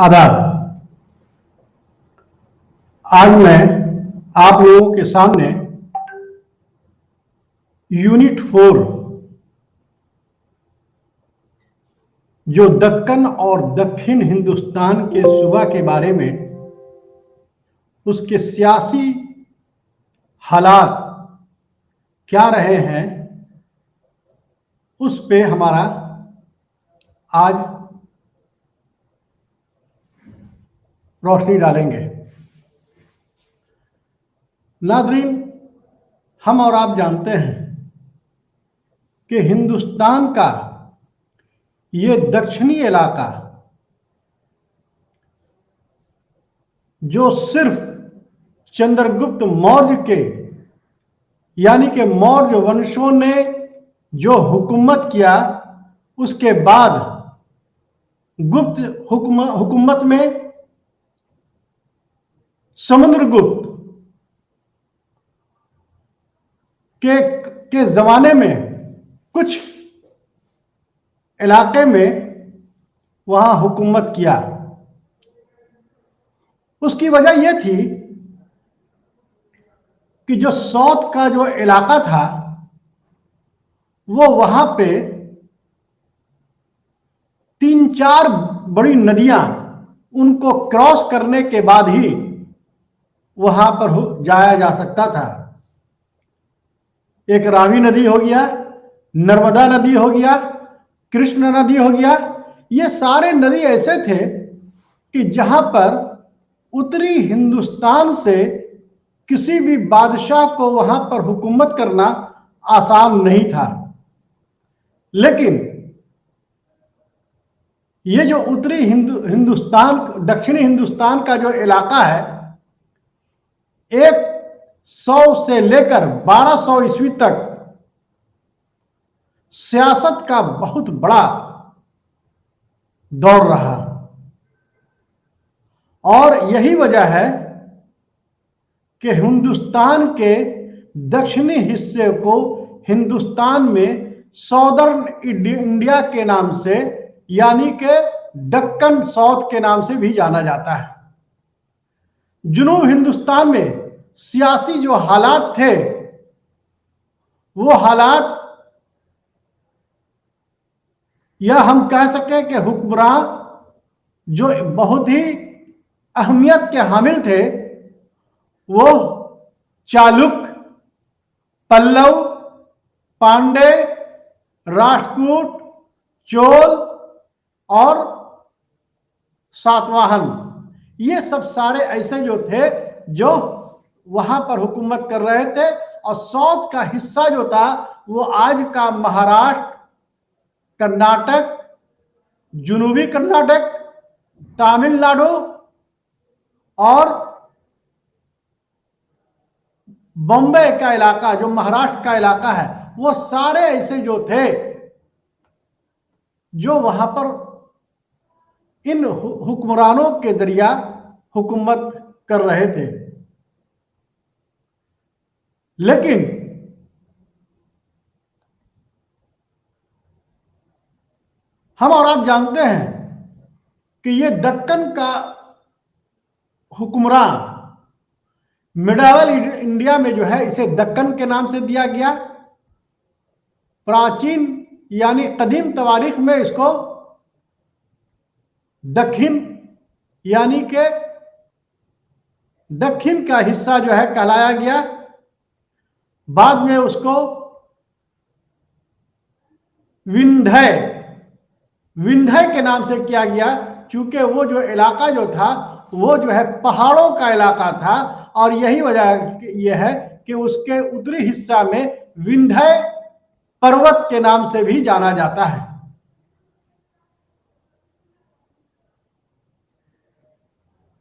आदाब। आज मैं आप लोगों के सामने यूनिट 4 जो दक्कन और दक्षिण हिंदुस्तान के सूबा के बारे में उसके सियासी हालात क्या रहे हैं उस पे हमारा आज रोशनी डालेंगे। नाज़रीन, हम और आप जानते हैं कि हिंदुस्तान का ये दक्षिणी इलाका जो सिर्फ चंद्रगुप्त मौर्य के यानी कि मौर्य वंशों ने जो हुकूमत किया उसके बाद गुप्त हुकूमत में समुद्रगुप्त के जमाने में कुछ इलाके में वहां हुकूमत किया। उसकी वजह यह थी कि जो साउथ का जो इलाका था वो वहां पे 3-4 बड़ी नदियां उनको क्रॉस करने के बाद ही वहां पर जाया जा सकता था। एक रावी नदी हो गया, नर्मदा नदी हो गया, कृष्ण नदी हो गया। ये सारे नदी ऐसे थे कि जहां पर उत्तरी हिंदुस्तान से किसी भी बादशाह को वहां पर हुकूमत करना आसान नहीं था। लेकिन ये जो उत्तरी हिंदुस्तान दक्षिणी हिंदुस्तान का जो इलाका है 100 से लेकर 1200 ईस्वी तक सियासत का बहुत बड़ा दौर रहा और यही वजह है कि हिंदुस्तान के दक्षिणी हिस्से को हिंदुस्तान में सॉदर्न इंडिया के नाम से यानी कि दक्कन साउथ के नाम से भी जाना जाता है। जुनूब हिंदुस्तान में सियासी जो हालात थे वो हालात या हम कह सकें कि हुक्मरान जो बहुत ही अहमियत के हामिल थे वो चालुक्य, पल्लव, पांडे, राष्ट्रकूट, चोल और सातवाहन, ये सब सारे ऐसे जो थे जो वहां पर हुकूमत कर रहे थे। और साउथ का हिस्सा जो था वो आज का महाराष्ट्र, कर्नाटक, जनूबी कर्नाटक, तमिलनाडु और बॉम्बे का इलाका जो महाराष्ट्र का इलाका है वो सारे ऐसे जो थे जो वहां पर इन हुक्मरानों के जरिया हुकूमत कर रहे थे। लेकिन हम और आप जानते हैं कि ये दक्कन का हुक्मरान मिडावल इंडिया में जो है इसे दक्कन के नाम से दिया गया। प्राचीन यानी कदीम तवारीख में इसको दक्षिण यानी कि दक्षिण का हिस्सा जो है कहलाया गया। बाद में उसको विंध्य के नाम से किया गया क्योंकि वो जो इलाका जो था वो जो है पहाड़ों का इलाका था और यही वजह यह है कि उसके उत्तरी हिस्सा में विंध्य पर्वत के नाम से भी जाना जाता है।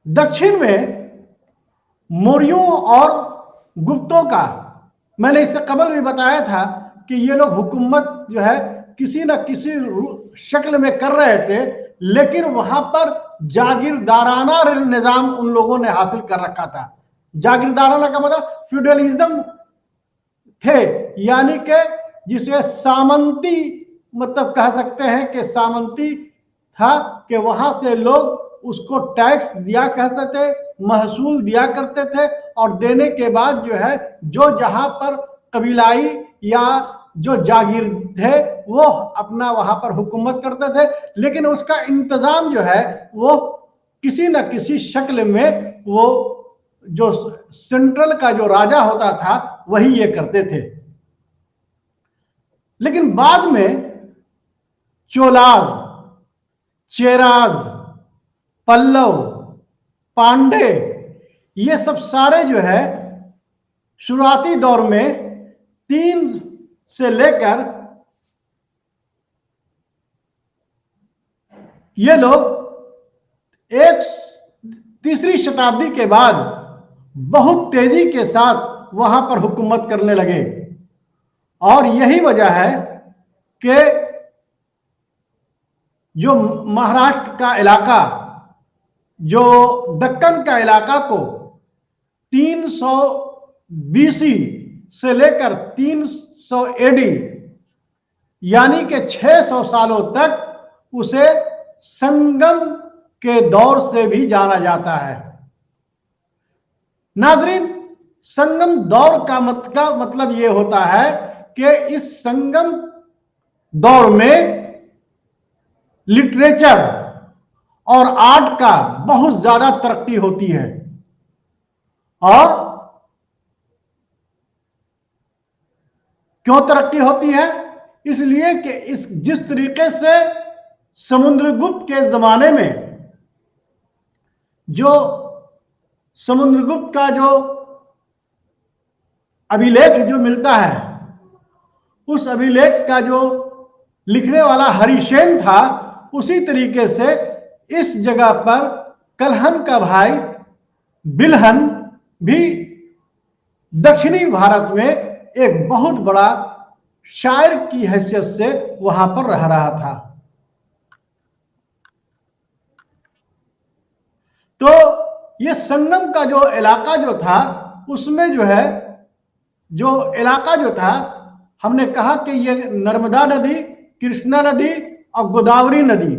दक्षिण में मौर्यों और गुप्तों का मैंने इससे कबल भी बताया था कि ये लोग हुकूमत जो है किसी न किसी शक्ल में कर रहे थे, लेकिन वहां पर जागीरदाराना निजाम उन लोगों ने हासिल कर रखा था। जागीरदाराना का मतलब फ्यूडलिज्म थे, यानी कि जिसे सामंती मतलब कह सकते हैं कि सामंती था कि वहां से लोग उसको टैक्स दिया करते थे, महसूल दिया करते थे, और देने के बाद जो है जो जहां पर कबीलाई या जो जागीर थे वो अपना वहां पर हुकूमत करते थे, लेकिन उसका इंतजाम जो है वो किसी न किसी शक्ल में वो जो सेंट्रल का जो राजा होता था वही ये करते थे। लेकिन बाद में चोलाज, चेराज, पल्लव, पांडे, ये सब सारे जो है शुरुआती दौर में 3 से लेकर ये लोग एक तीसरी शताब्दी के बाद बहुत तेजी के साथ वहां पर हुकूमत करने लगे। और यही वजह है कि जो महाराष्ट्र का इलाका, जो दक्कन का इलाका को 300 बीसी से लेकर 300 एडी यानी कि 600 सालों तक उसे संगम के दौर से भी जाना जाता है। नाज़रीन, संगम दौर का मतलब यह होता है कि इस संगम दौर में लिटरेचर और आर्ट का बहुत ज्यादा तरक्की होती है। और क्यों तरक्की होती है? इसलिए कि जिस तरीके से समुद्रगुप्त के जमाने में जो समुद्रगुप्त का जो अभिलेख जो मिलता है, उस अभिलेख का जो लिखने वाला हरिसेन था, उसी तरीके से इस जगह पर कल्हन का भाई बिल्हन भी दक्षिणी भारत में एक बहुत बड़ा शायर की हैसियत से वहां पर रह रहा था। तो ये संगम का जो इलाका जो था, उसमें जो है जो इलाका जो था, हमने कहा कि ये नर्मदा नदी, कृष्णा नदी और गोदावरी नदी,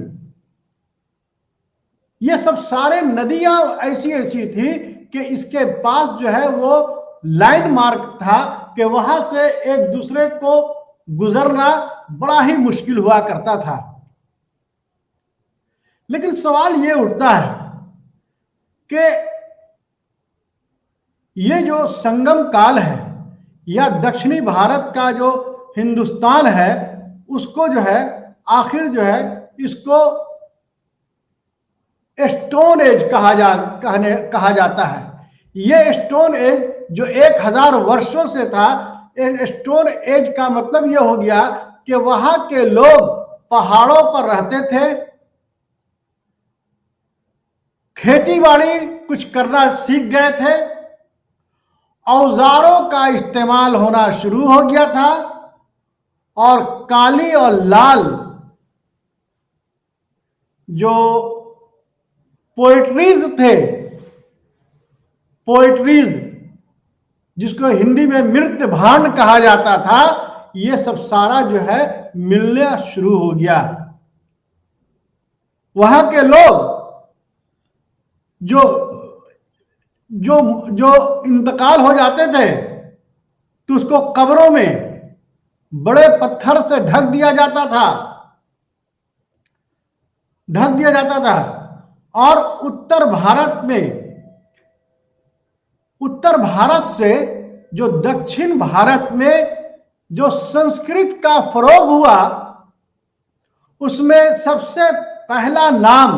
ये सब सारे नदियां ऐसी ऐसी थी कि इसके पास जो है वो लाइन मार्क था कि वहां से एक दूसरे को गुजरना बड़ा ही मुश्किल हुआ करता था। लेकिन सवाल ये उठता है कि ये जो संगम काल है या दक्षिणी भारत का जो हिंदुस्तान है, उसको जो है आखिर जो है इसको स्टोन एज कहा जाता है। ये स्टोन एज जो 1000 वर्षों से था, स्टोन एज का मतलब यह हो गया कि वहां के लोग पहाड़ों पर रहते थे, खेती बाड़ी कुछ करना सीख गए थे, औजारों का इस्तेमाल होना शुरू हो गया था, और काली और लाल जो पोएट्रीज थे, पोएट्रीज जिसको हिंदी में मृत भांड कहा जाता था, ये सब सारा जो है मिलना शुरू हो गया। वहां के लोग जो जो जो इंतकाल हो जाते थे तो उसको कब्रों में बड़े पत्थर से ढक दिया जाता था। और उत्तर भारत से जो दक्षिण भारत में जो संस्कृत का फरोग हुआ, उसमें सबसे पहला नाम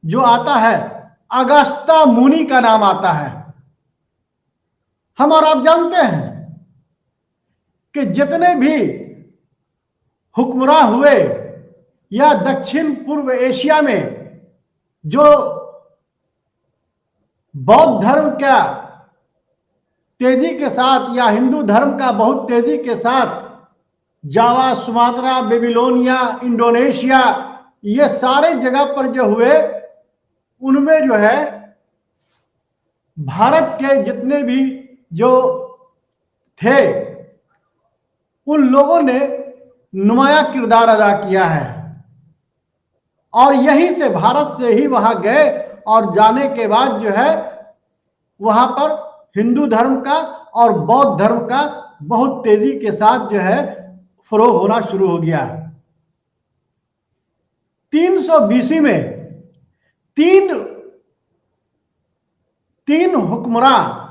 जो आता है अगस्ता मुनि का नाम आता है। हम और आप जानते हैं कि जितने भी हुक्मरान हुए या दक्षिण पूर्व एशिया में जो बौद्ध धर्म का तेजी के साथ या हिंदू धर्म का बहुत तेजी के साथ जावा, सुमात्रा, बेबीलोनिया, इंडोनेशिया, ये सारे जगह पर जो हुए, उनमें जो है भारत के जितने भी जो थे उन लोगों ने नुमाया किरदार अदा किया है। और यहीं से भारत से ही वहां गए और जाने के बाद जो है वहां पर हिंदू धर्म का और बौद्ध धर्म का बहुत तेजी के साथ जो है फरोग होना शुरू हो गया। 300 BC में तीन हुक्मरान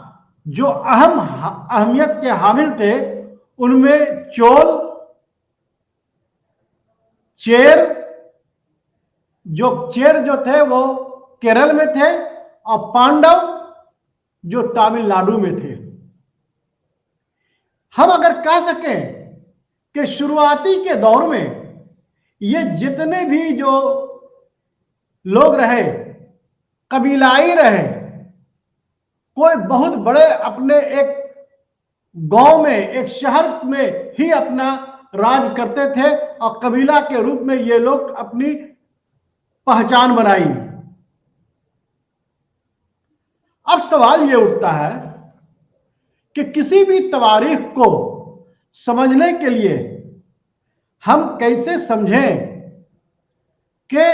जो अहमियत के हामिल थे, उनमें चोल, चेर जो थे वो केरल में थे और पांडव जो तमिलनाडु में थे। हम अगर कह सकें कि शुरुआती के दौर में ये जितने भी जो लोग रहे, कबीलाई रहे, कोई बहुत बड़े अपने एक गांव में, एक शहर में ही अपना राज करते थे और कबीला के रूप में ये लोग अपनी पहचान बनाई। अब सवाल ये उठता है कि किसी भी तवारीख को समझने के लिए हम कैसे समझें कि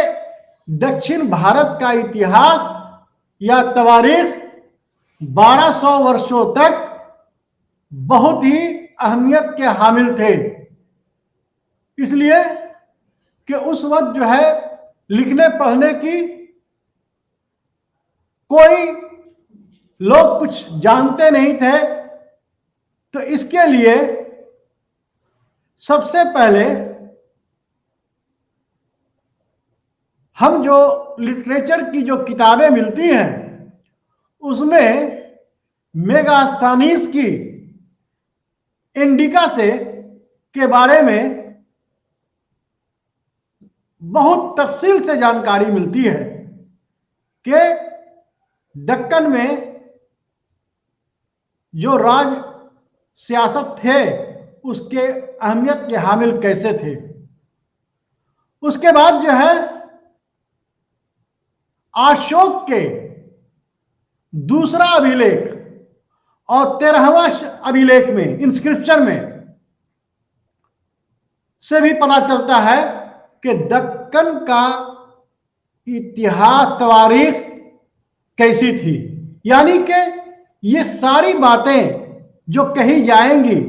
दक्षिण भारत का इतिहास या तवारीख 1200 वर्षों तक बहुत ही अहमियत के हामिल थे, इसलिए कि उस वक्त जो है लिखने पढ़ने की कोई लोग कुछ जानते नहीं थे। तो इसके लिए सबसे पहले हम जो लिटरेचर की जो किताबें मिलती हैं उसमें मेगास्थनीज की इंडिका से के बारे में बहुत तफसील से जानकारी मिलती है कि दक्कन में जो राज सियासत थे उसके अहमियत के हामिल कैसे थे। उसके बाद जो है अशोक के दूसरा अभिलेख और 13वां अभिलेख में, इंस्क्रिप्शन में से भी पता चलता है कि दक्कन का इतिहास, तवारीख कैसी थी। यानी कि ये सारी बातें जो कही जाएंगी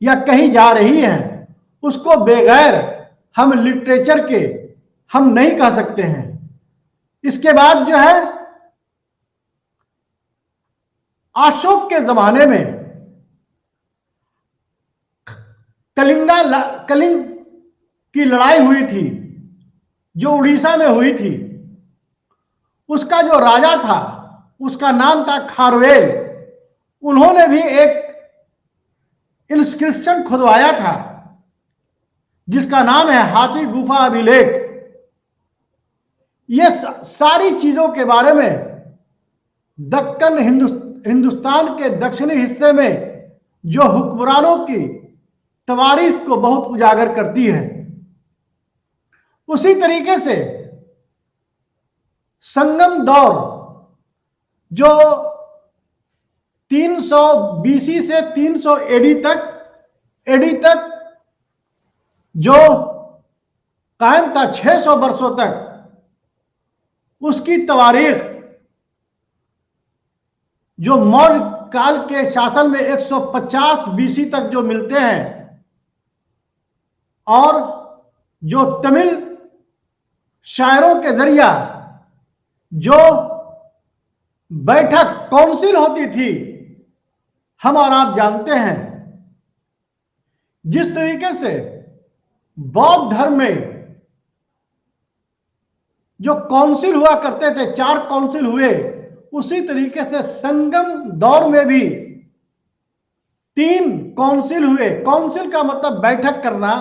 या कही जा रही हैं उसको बगैर हम लिटरेचर के हम नहीं कह सकते हैं। इसके बाद जो है अशोक के जमाने में कलिंग की लड़ाई हुई थी जो उड़ीसा में हुई थी। उसका जो राजा था उसका नाम था खारवेल। उन्होंने भी एक इंस्क्रिप्शन खुदवाया था जिसका नाम है हाथी गुफा अभिलेख। ये सारी चीजों के बारे में दक्कन हिंदुस्तान के दक्षिणी हिस्से में जो हुक्मरानों की तवारीख को बहुत उजागर करती है। उसी तरीके से संगम दौर जो 300 BC से 300 एडी तक जो कायम था 600 वर्षों तक, उसकी तवारीख जो मौर्य काल के शासन में 150 BC तक जो मिलते हैं और जो तमिल शायरों के जरिया जो बैठक काउंसिल होती थी, हम और आप जानते हैं। जिस तरीके से बौद्ध धर्म में जो काउंसिल हुआ करते थे, 4 काउंसिल हुए, उसी तरीके से संगम दौर में भी 3 काउंसिल हुए। काउंसिल का मतलब बैठक करना,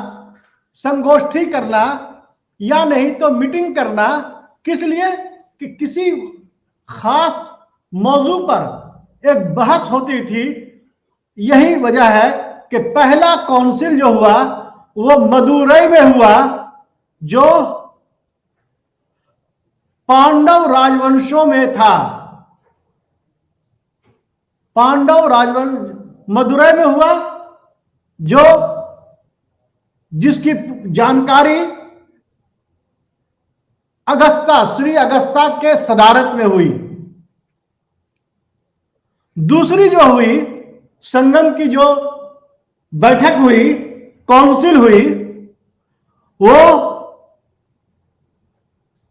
संगोष्ठी करना या नहीं तो मीटिंग करना। किस लिए? कि किसी खास मौजू पर एक बहस होती थी। यही वजह है कि पहला काउंसिल जो हुआ वो मदुरई में हुआ, जो पांडव राजवंशों में था। पांडव राजवंश मदुरई में हुआ, जो जिसकी जानकारी अगस्ता, श्री अगस्ता के सदारत में हुई। दूसरी जो हुई संगम की जो बैठक हुई, काउंसिल हुई, वो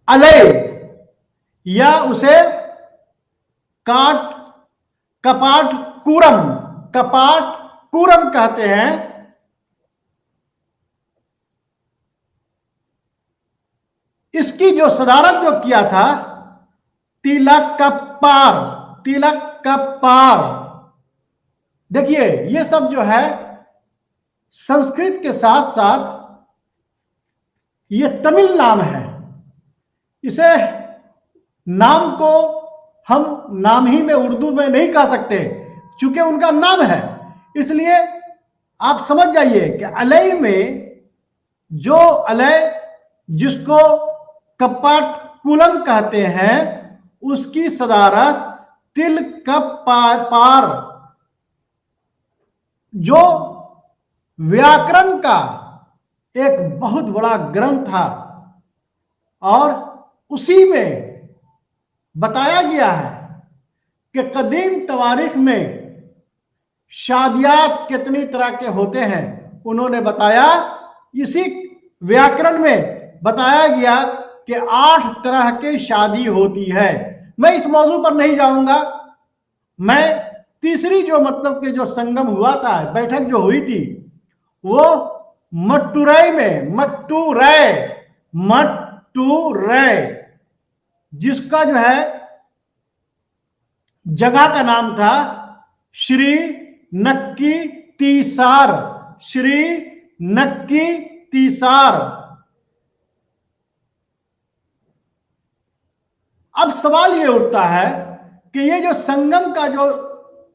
अलय या उसे काट कपाट कूरम कहते हैं। इसकी जो सदारत जो किया था तिलकप्पार। देखिए ये सब जो है संस्कृत के साथ साथ ये तमिल नाम है। इसे नाम को हम नाम ही में उर्दू में नहीं कह सकते, चूंकि उनका नाम है। इसलिए आप समझ जाइए कि अलय में जो अलय जिसको कपाटकुलम कहते हैं, उसकी सदारत तिलकप्पार जो व्याकरण का एक बहुत बड़ा ग्रंथ था, और उसी में बताया गया है कि कदीम तवारीख में शादियात कितनी तरह के होते हैं, उन्होंने बताया। इसी व्याकरण में बताया गया कि 8 तरह की शादी होती है। मैं इस मौजू पर नहीं जाऊंगा। मैं तीसरी जो मतलब के जो संगम हुआ था, बैठक जो हुई थी, वो मट्टुरै में, मट्टुरै जिसका जो है जगह का नाम था श्री नक्की तीसार। अब सवाल ये उठता है कि ये जो संगम का जो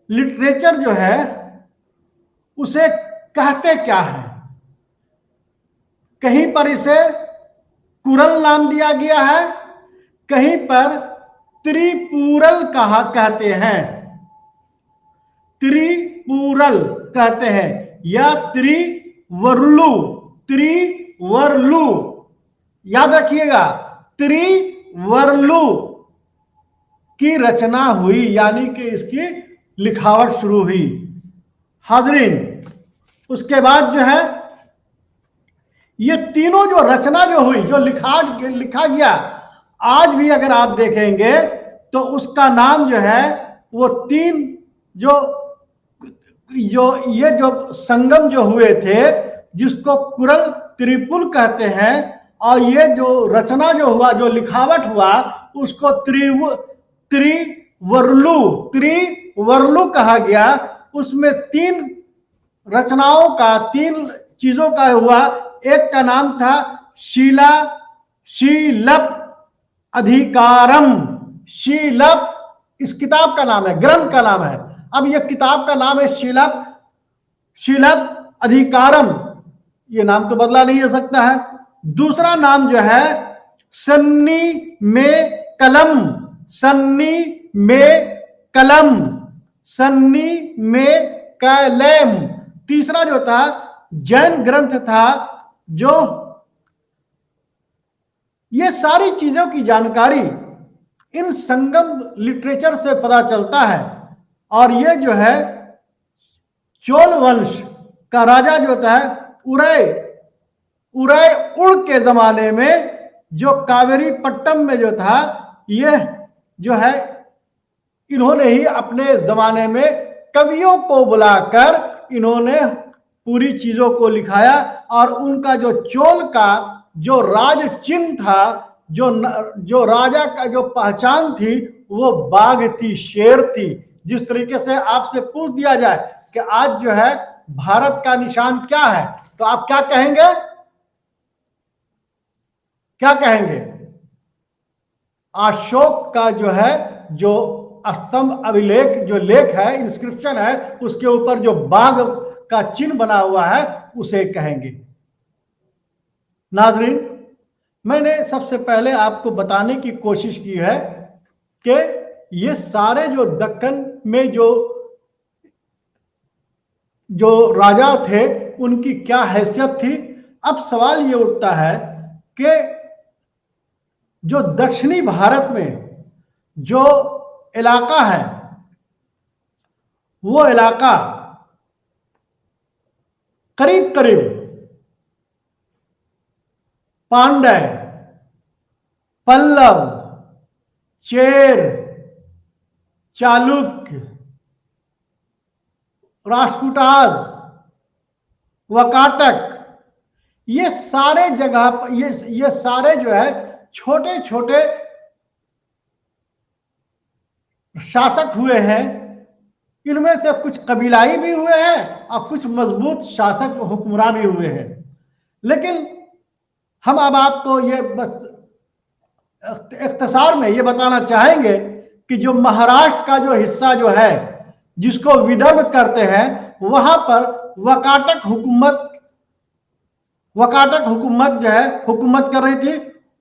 लिटरेचर जो है उसे कहते क्या है। कहीं पर इसे कुरल नाम दिया गया है, कहीं पर त्रिपुरल कहते हैं, त्रिपुरल कहते हैं, या त्रिवरलू। याद रखिएगा, त्रिवरलू की रचना हुई, यानी कि इसकी लिखावट शुरू हुई। हाजरीन, उसके बाद जो है ये तीनों जो रचना जो हुई, जो लिखा गया, आज भी अगर आप देखेंगे तो उसका नाम जो है वो 3 ये जो संगम जो हुए थे, जिसको कुरल त्रिपुल कहते हैं, और ये जो रचना जो हुआ, जो लिखावट हुआ, उसको त्रिवरलू कहा गया। उसमें 3 रचनाओं का, 3 चीजों का हुआ। एक का नाम था शीलप अधिकारम। शीलप इस किताब का नाम है, ग्रंथ का नाम है। अब यह किताब का नाम है शीलप अधिकारम। ये नाम तो बदला नहीं जा सकता है। दूसरा नाम जो है सन्नी में कलम। तीसरा जो था जैन ग्रंथ था। जो ये सारी चीजों की जानकारी इन संगम लिटरेचर से पता चलता है। और ये जो है चोल वंश का राजा जो था उड़ के जमाने में, जो कावेरी पट्टम में जो था, यह जो है इन्होंने ही अपने जमाने में कवियों को बुलाकर इन्होंने पूरी चीजों को लिखाया। और उनका जो चोल का जो राज चिन्ह था, जो राजा का जो पहचान थी, वो बाघ थी, शेर थी। जिस तरीके से आपसे पूछ दिया जाए कि आज जो है भारत का निशान क्या है, तो आप क्या कहेंगे? अशोक का जो है जो स्तंभ अभिलेख जो लेख है, इंस्क्रिप्शन है, उसके ऊपर जो बाघ का चिन्ह बना हुआ है, उसे कहेंगे। नाज़रीन, मैंने सबसे पहले आपको बताने की कोशिश की है कि ये सारे जो दक्कन में जो राजा थे, उनकी क्या हैसियत थी। अब सवाल ये उठता है कि जो दक्षिणी भारत में जो इलाका है, वो इलाका करीब करीब पांड्य, पल्लव, चेर, चालुक्य, राष्ट्रकूटाज, वकाटक, ये सारे जगह ये सारे जो है छोटे छोटे शासक हुए हैं। इनमें से कुछ कबीलाई भी हुए हैं और कुछ मजबूत शासक हुक्मरान भी हुए हैं। लेकिन हम अब आपको ये बस इख्तिसार में ये बताना चाहेंगे कि जो महाराष्ट्र का जो हिस्सा जो है, जिसको विदर्भ करते हैं, वहां पर वकाटक हुकूमत जो है हुकूमत कर रही थी।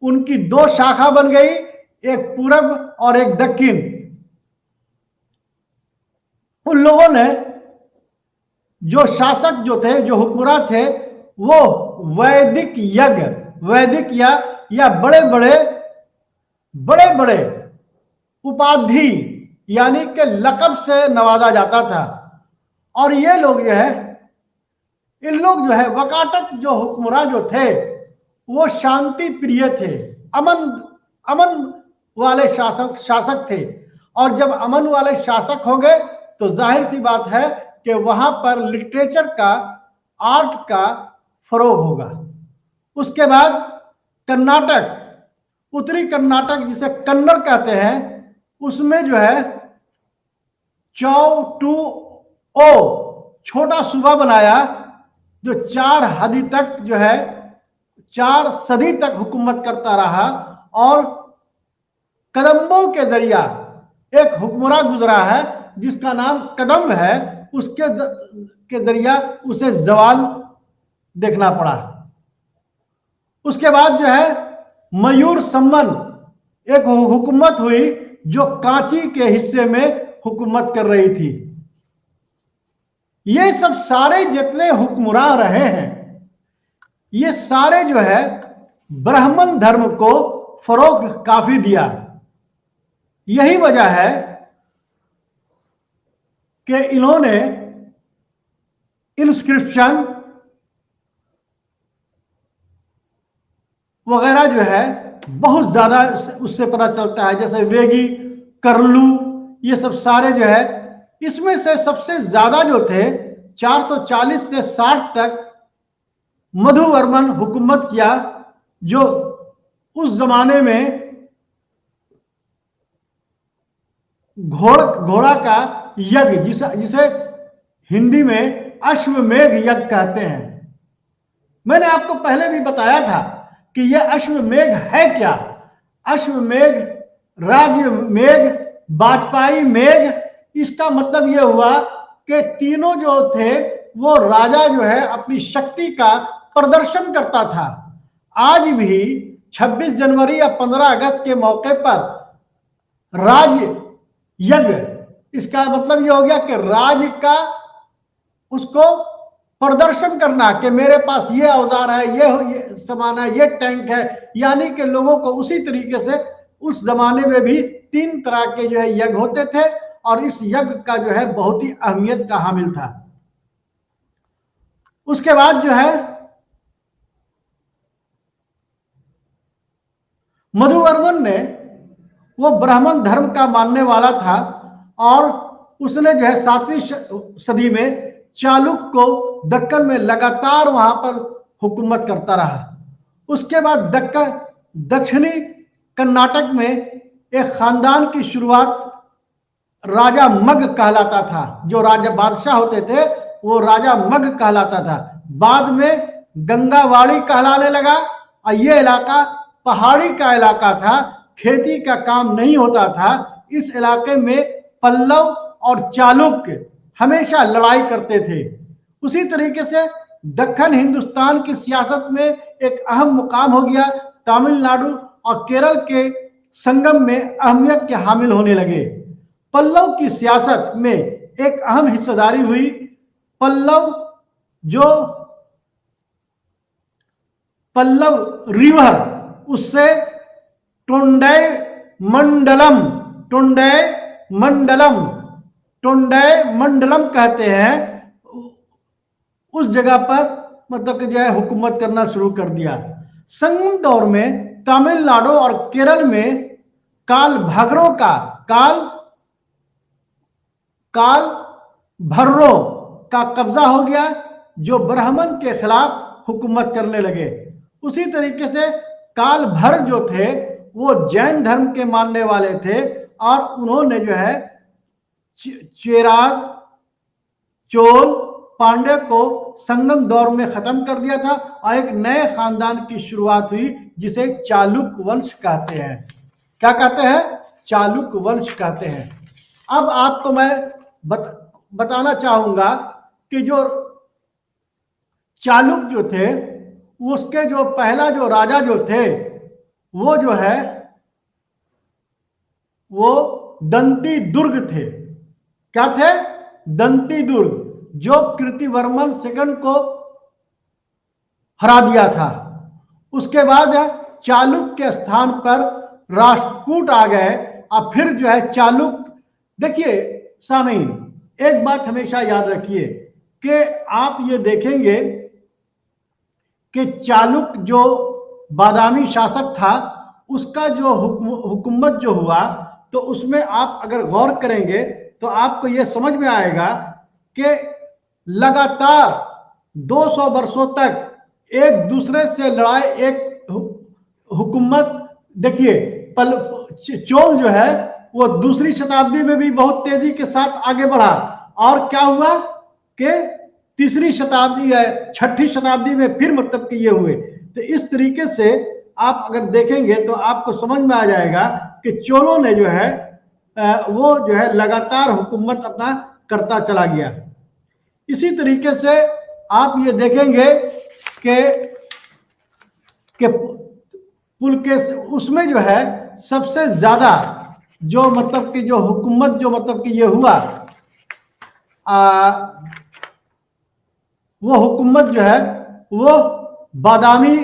उनकी दो शाखा बन गई, एक पूर्व और एक दक्षिण। उन लोगों ने जो शासक जो थे, जो हुक्मरान थे, वो वैदिक यज्ञ या बड़े बड़े उपाधि यानी कि लक़ब से नवाजा जाता था। और ये लोग जो है, इन लोग जो है वकाटक जो हुक्मरान जो थे, वो शांति प्रिय थे, अमन वाले शासक थे। और जब अमन वाले शासक हो गए तो जाहिर सी बात है कि वहां पर लिटरेचर का, आर्ट का फरोग होगा। उसके बाद कर्नाटक, उत्तरी कर्नाटक जिसे कन्नड़ कहते हैं, उसमें जो है चौटुओ छोटा सूबा बनाया, जो 4 सदी तक हुकूमत करता रहा। और कदम्बों के जरिया एक हुक्मरान गुजरा है जिसका नाम कदम्ब है, उसके के जरिया उसे जवाल देखना पड़ा। उसके बाद जो है मयूर सम्मन एक हुकूमत हुई जो कांची के हिस्से में हुकूमत कर रही थी। ये सब सारे जितने हुक्मरान रहे हैं, ये सारे जो है ब्राह्मण धर्म को फरोग काफी दिया। यही वजह है कि इन्होंने इंस्क्रिप्शन वगैरह जो है बहुत ज्यादा उससे पता चलता है। जैसे वेगी, करलू, ये सब सारे जो है, इसमें से सबसे ज्यादा जो थे 440 से 60 तक मधुवर्मन हुकूमत किया, जो उस जमाने में घोड़ा का यज्ञ, जिसे हिंदी में अश्वमेध यज्ञ कहते हैं। मैंने आपको पहले भी बताया था कि यह अश्वमेध है क्या। अश्वमेध, राजमेघ, वाजपेयी मेघ, इसका मतलब यह हुआ कि तीनों जो थे वो राजा जो है अपनी शक्ति का प्रदर्शन करता था। आज भी 26 जनवरी या 15 अगस्त के मौके पर राज यज्ञ, इसका मतलब यह हो गया कि राज का उसको प्रदर्शन करना कि मेरे पास ये औजार है, ये सामान है, ये टैंक है। यानी कि लोगों को उसी तरीके से उस जमाने में भी 3 तरह के जो है यज्ञ होते थे, और इस यज्ञ का जो है बहुत ही अहमियत का हामिल था। उसके बाद जो है मधुवर्मन ने, वो ब्राह्मण धर्म का मानने वाला था, और उसने जो है 7वीं सदी में चालुक्य को दक्कन में लगातार वहां पर हुकूमत करता रहा। उसके बाद दक्षिणी कर्नाटक में एक खानदान की शुरुआत राजा मग कहलाता था। जो राजा बादशाह होते थे वो राजा मग कहलाता था। बाद में गंगावाड़ी कहलाने लगा, और ये इलाका पहाड़ी का इलाका था, खेती का काम नहीं होता था। इस इलाके में पल्लव और चालुक्य हमेशा लड़ाई करते थे। उसी तरीके से दक्कन हिंदुस्तान की सियासत में एक अहम मुकाम हो गया। तमिलनाडु और केरल के संगम में अहमियत के हामिल होने लगे। पल्लव की सियासत में एक अहम हिस्सेदारी हुई। पल्लव रिवर, उससे टोंडई मंडलम, टोंडई मंडलम, टोंडई मंडलम कहते हैं, उस जगह पर मतलब कि जो है हुकूमत करना शुरू कर दिया। संगम दौर में तमिलनाडु और केरल में काल भैरव का काल भैरव का कब्जा हो गया, जो ब्राह्मण के खिलाफ हुकूमत करने लगे। उसी तरीके से काल भैरव जो थे वो जैन धर्म के मानने वाले थे और उन्होंने जो है चेराग, चोल, पांड्य को संगम दौर में खत्म कर दिया था और एक नए खानदान की शुरुआत हुई जिसे चालुक्य वंश कहते हैं। क्या कहते हैं? चालुक्य वंश कहते हैं। अब आपको मैं बताना चाहूंगा कि जो चालुक्य जो थे उसके जो पहला जो राजा जो थे वो जो है वो दंती दुर्ग थे। क्या थे? दंती दुर्ग, जो कीर्तिवर्मन सेकंड को हरा दिया था। उसके बाद चालुक्य के स्थान पर राष्ट्रकूट आ गए और फिर जो है चालुक्य। देखिए सामीन, एक बात हमेशा याद रखिए कि आप ये देखेंगे कि चालुक्य जो बादामी शासक था उसका जो हुकूमत जो हुआ तो उसमें आप अगर गौर करेंगे तो आपको ये समझ में आएगा कि लगातार 200 वर्षों तक एक दूसरे से लड़ाई, एक हुकूमत। देखिए चोल जो है वो दूसरी शताब्दी में भी बहुत तेजी के साथ आगे बढ़ा और क्या हुआ कि तीसरी शताब्दी या छठी शताब्दी में फिर मतलब कि ये हुए। तो इस तरीके से आप अगर देखेंगे तो आपको समझ में आ जाएगा कि चोलों ने जो है वो जो है लगातार हुकूमत अपना करता चला गया। इसी तरीके से आप ये देखेंगे कि पुलकेश उसमें जो है सबसे ज्यादा जो मतलब कि जो हुकूमत जो मतलब कि ये हुआ वो हुकूमत जो है वो बादामी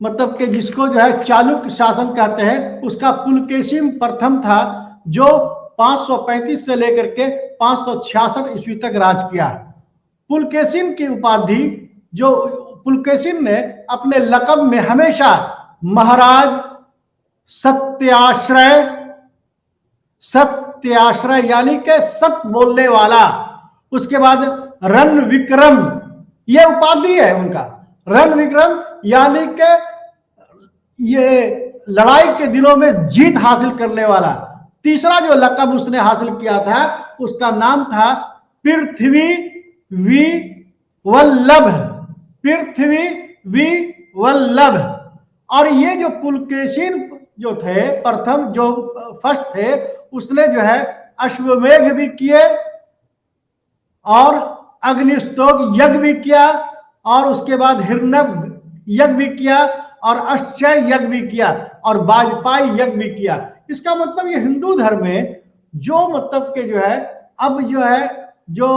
मतलब कि जिसको जो है चालुक्य शासन कहते हैं उसका पुलकेशिन प्रथम था, जो 535 से लेकर के 566 ईस्वी तक राज किया। पुलकेशिन की उपाधि जो पुलकेशिन ने अपने लक़ब में हमेशा महाराज सत्याश्रय यानी कि सत्य बोलने वाला, उसके बाद रण विक्रम, ये उपाधि है उनका। रण विक्रम यानी कि ये लड़ाई के दिनों में जीत हासिल करने वाला। तीसरा जो लक़ब उसने हासिल किया था उसका नाम था पृथ्वी वल्लभ, पृथ्वी वल्लभ। और ये जो पुलकेशिन जो थे प्रथम जो फर्स्ट थे उसने जो है अश्वमेघ भी किए और अग्निस्तोक यज्ञ भी किया और उसके बाद हिरण्यक यज्ञ भी किया और अश्चय यज्ञ भी किया और वाजपेयी यज्ञ भी किया। इसका मतलब ये हिंदू धर्म में जो मतलब के जो है अब जो है जो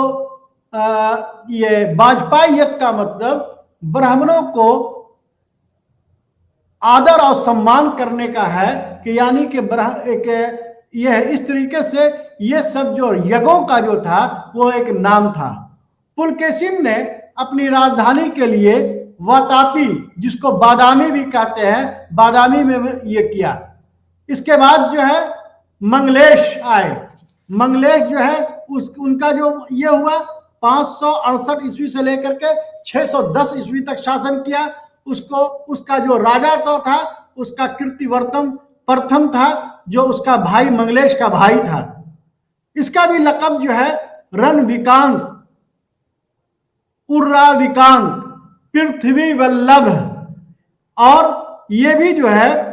ये वाजपेयी यज्ञ का मतलब ब्राह्मणों को आदर और सम्मान करने का है कि यानी कि यह इस तरीके से ये सब जो यज्ञों का जो था वो एक नाम था। पुलकेशिन ने अपनी राजधानी के लिए वातापी, जिसको बादामी भी कहते हैं, बादामी में ये किया। इसके बाद जो है मंगलेश आए। मंगलेश जो है उनका जो ये हुआ 568 ईस्वी से लेकर के 610 ईस्वी तक शासन किया। उसका जो राजा तो था उसका कीर्तिवर्मन प्रथम था, जो उसका भाई मंगलेश का भाई था। इसका भी लक़ब जो है रणविकांत, उर्राविकांत, पृथ्वी वल्लभ। और ये भी जो है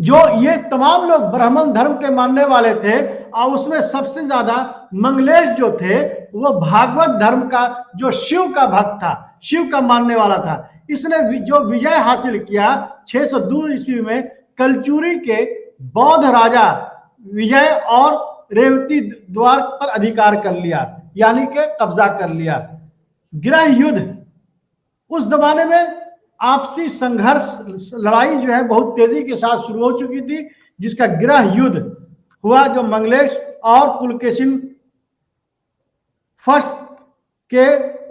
जो ये तमाम लोग ब्राह्मण धर्म के मानने वाले थे और उसमें सबसे ज्यादा मंगलेश जो थे वो भागवत धर्म का जो शिव का भक्त था, शिव का मानने वाला था। इसने जो विजय हासिल किया 602 ईस्वी में कलचुरी के बौद्ध राजा विजय और रेवती द्वार पर अधिकार कर लिया, यानी कि कब्जा कर लिया। गृह युद्ध, उस जमाने में आपसी संघर्ष लड़ाई जो है बहुत तेजी के साथ शुरू हो चुकी थी, जिसका गृह युद्ध हुआ, जो मंगलेश और पुलकेशिन फर्स्ट के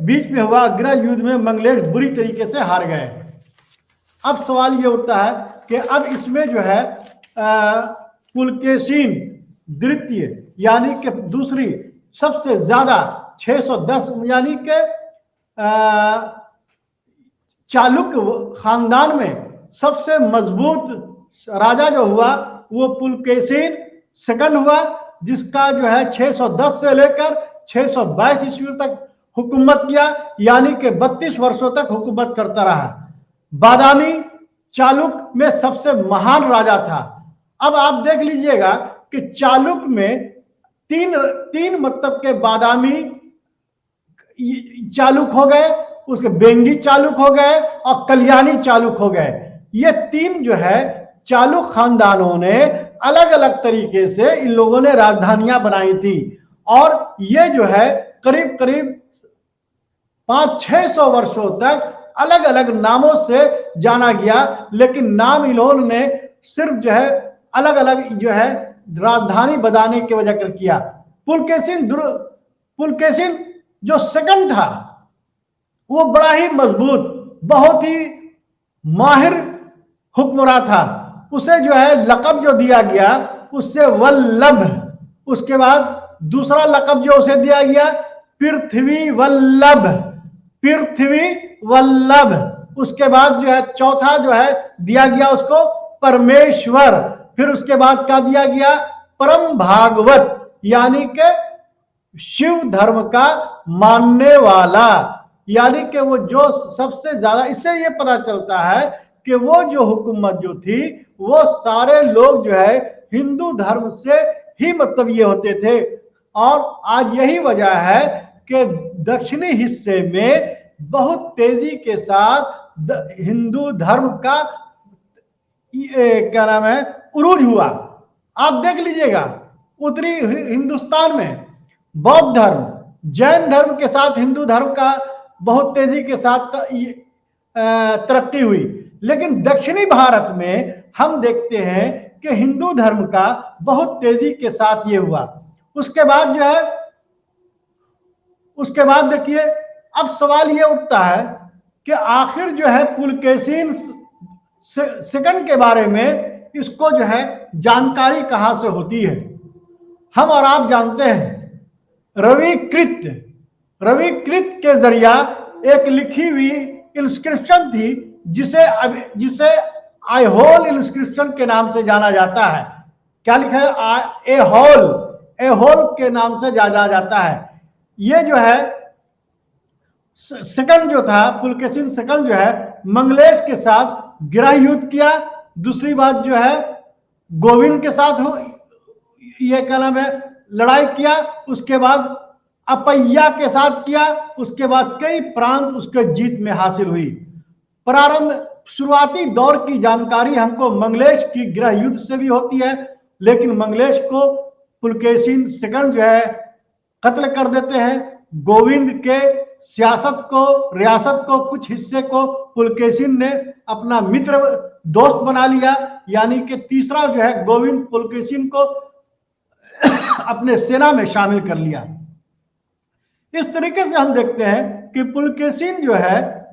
बीच में हुआ। गृह युद्ध में मंगलेश बुरी तरीके से हार गए। अब सवाल ये उठता है कि अब इसमें जो है पुलकेशिन द्वितीय यानी कि दूसरी सबसे ज्यादा 610 यानी कि चालुक्य खानदान में सबसे मजबूत राजा जो हुआ वो पुलकेशिन सेकंड हुआ, जिसका जो है 610 से लेकर 622 ईस्वी तक हुकूमत किया, यानी कि 32 वर्षों तक हुकूमत करता रहा। बादामी चालुक्य में सबसे महान राजा था। अब आप देख लीजिएगा कि चालुक्य में तीन मतलब के बादामी चालुक्य हो गए, उसके बेंगी चालुक्य हो गए और कल्याणी चालुक्य हो गए। ये तीन जो है चालुक्य खानदानों ने अलग अलग तरीके से इन लोगों ने राजधानियां बनाई थी, और ये जो है करीब करीब 500-600 वर्षों तक अलग अलग नामों से जाना गया, लेकिन नाम इन लोगों ने सिर्फ जो है अलग अलग जो है राजधानी बनाने की वजह कर किया। पुलकेशिन जो सेकंड था वो बड़ा ही मजबूत, बहुत ही माहिर हुक्मरान था। उसे जो है लक़ब जो दिया गया उससे वल्लभ, उसके बाद दूसरा लक़ब जो उसे दिया गया पृथ्वी वल्लभ, पृथ्वी वल्लभ। उसके बाद जो है चौथा जो है दिया गया उसको परमेश्वर। फिर उसके बाद क्या दिया गया परम भागवत, यानी कि शिव धर्म का मानने वाला, यानी कि वो जो सबसे ज्यादा। इससे ये पता चलता है कि वो जो हुकूमत जो थी वो सारे लोग जो है हिंदू धर्म से ही मतलब ये होते थे। और आज यही वजह है कि दक्षिणी हिस्से में बहुत तेजी के साथ हिंदू धर्म का क्या नाम है उरूज हुआ। आप देख लीजिएगा उत्तरी हिंदुस्तान में बौद्ध धर्म, जैन धर्म के साथ हिंदू धर्म का बहुत तेजी के साथ तरक्की हुई, लेकिन दक्षिणी भारत में हम देखते हैं कि हिंदू धर्म का बहुत तेजी के साथ ये हुआ। उसके बाद जो है उसके बाद देखिए अब सवाल ये उठता है कि आखिर जो है पुलकेशिन सेकंड के बारे में इसको जो है जानकारी कहां से होती है। हम और आप जानते हैं रविकृत के जरिया एक लिखी हुई इंस्क्रिप्शन थी जिसे आईहोल इंस्क्रिप्शन के नाम से जाना जाता है। क्या लिखा है एहोल के नाम से जाना जाता है। ये जो है सेकंड जो था पुलकेशिन सेकंड जो है मंगलेश के साथ गृह युद्ध किया। दूसरी बात जो है गोविंद के साथ ये क्या नाम है लड़ाई किया। उसके बाद अपैया के साथ किया। उसके बाद कई प्रांत उसके जीत में हासिल हुई। प्रारंभ शुरुआती दौर की जानकारी हमको मंगलेश की गृह युद्ध से भी होती है, लेकिन मंगलेश को पुलकेशिन सेकंड जो है कत्ल कर देते हैं। गोविंद के रियासत को कुछ हिस्से को पुलकेशिन ने अपना मित्र दोस्त बना लिया, यानी कि तीसरा जो है गोविंद पुलकेशिन को अपने सेना में शामिल कर लिया। इस तरीके से हम देखते हैं कि पुलकेशिन जो है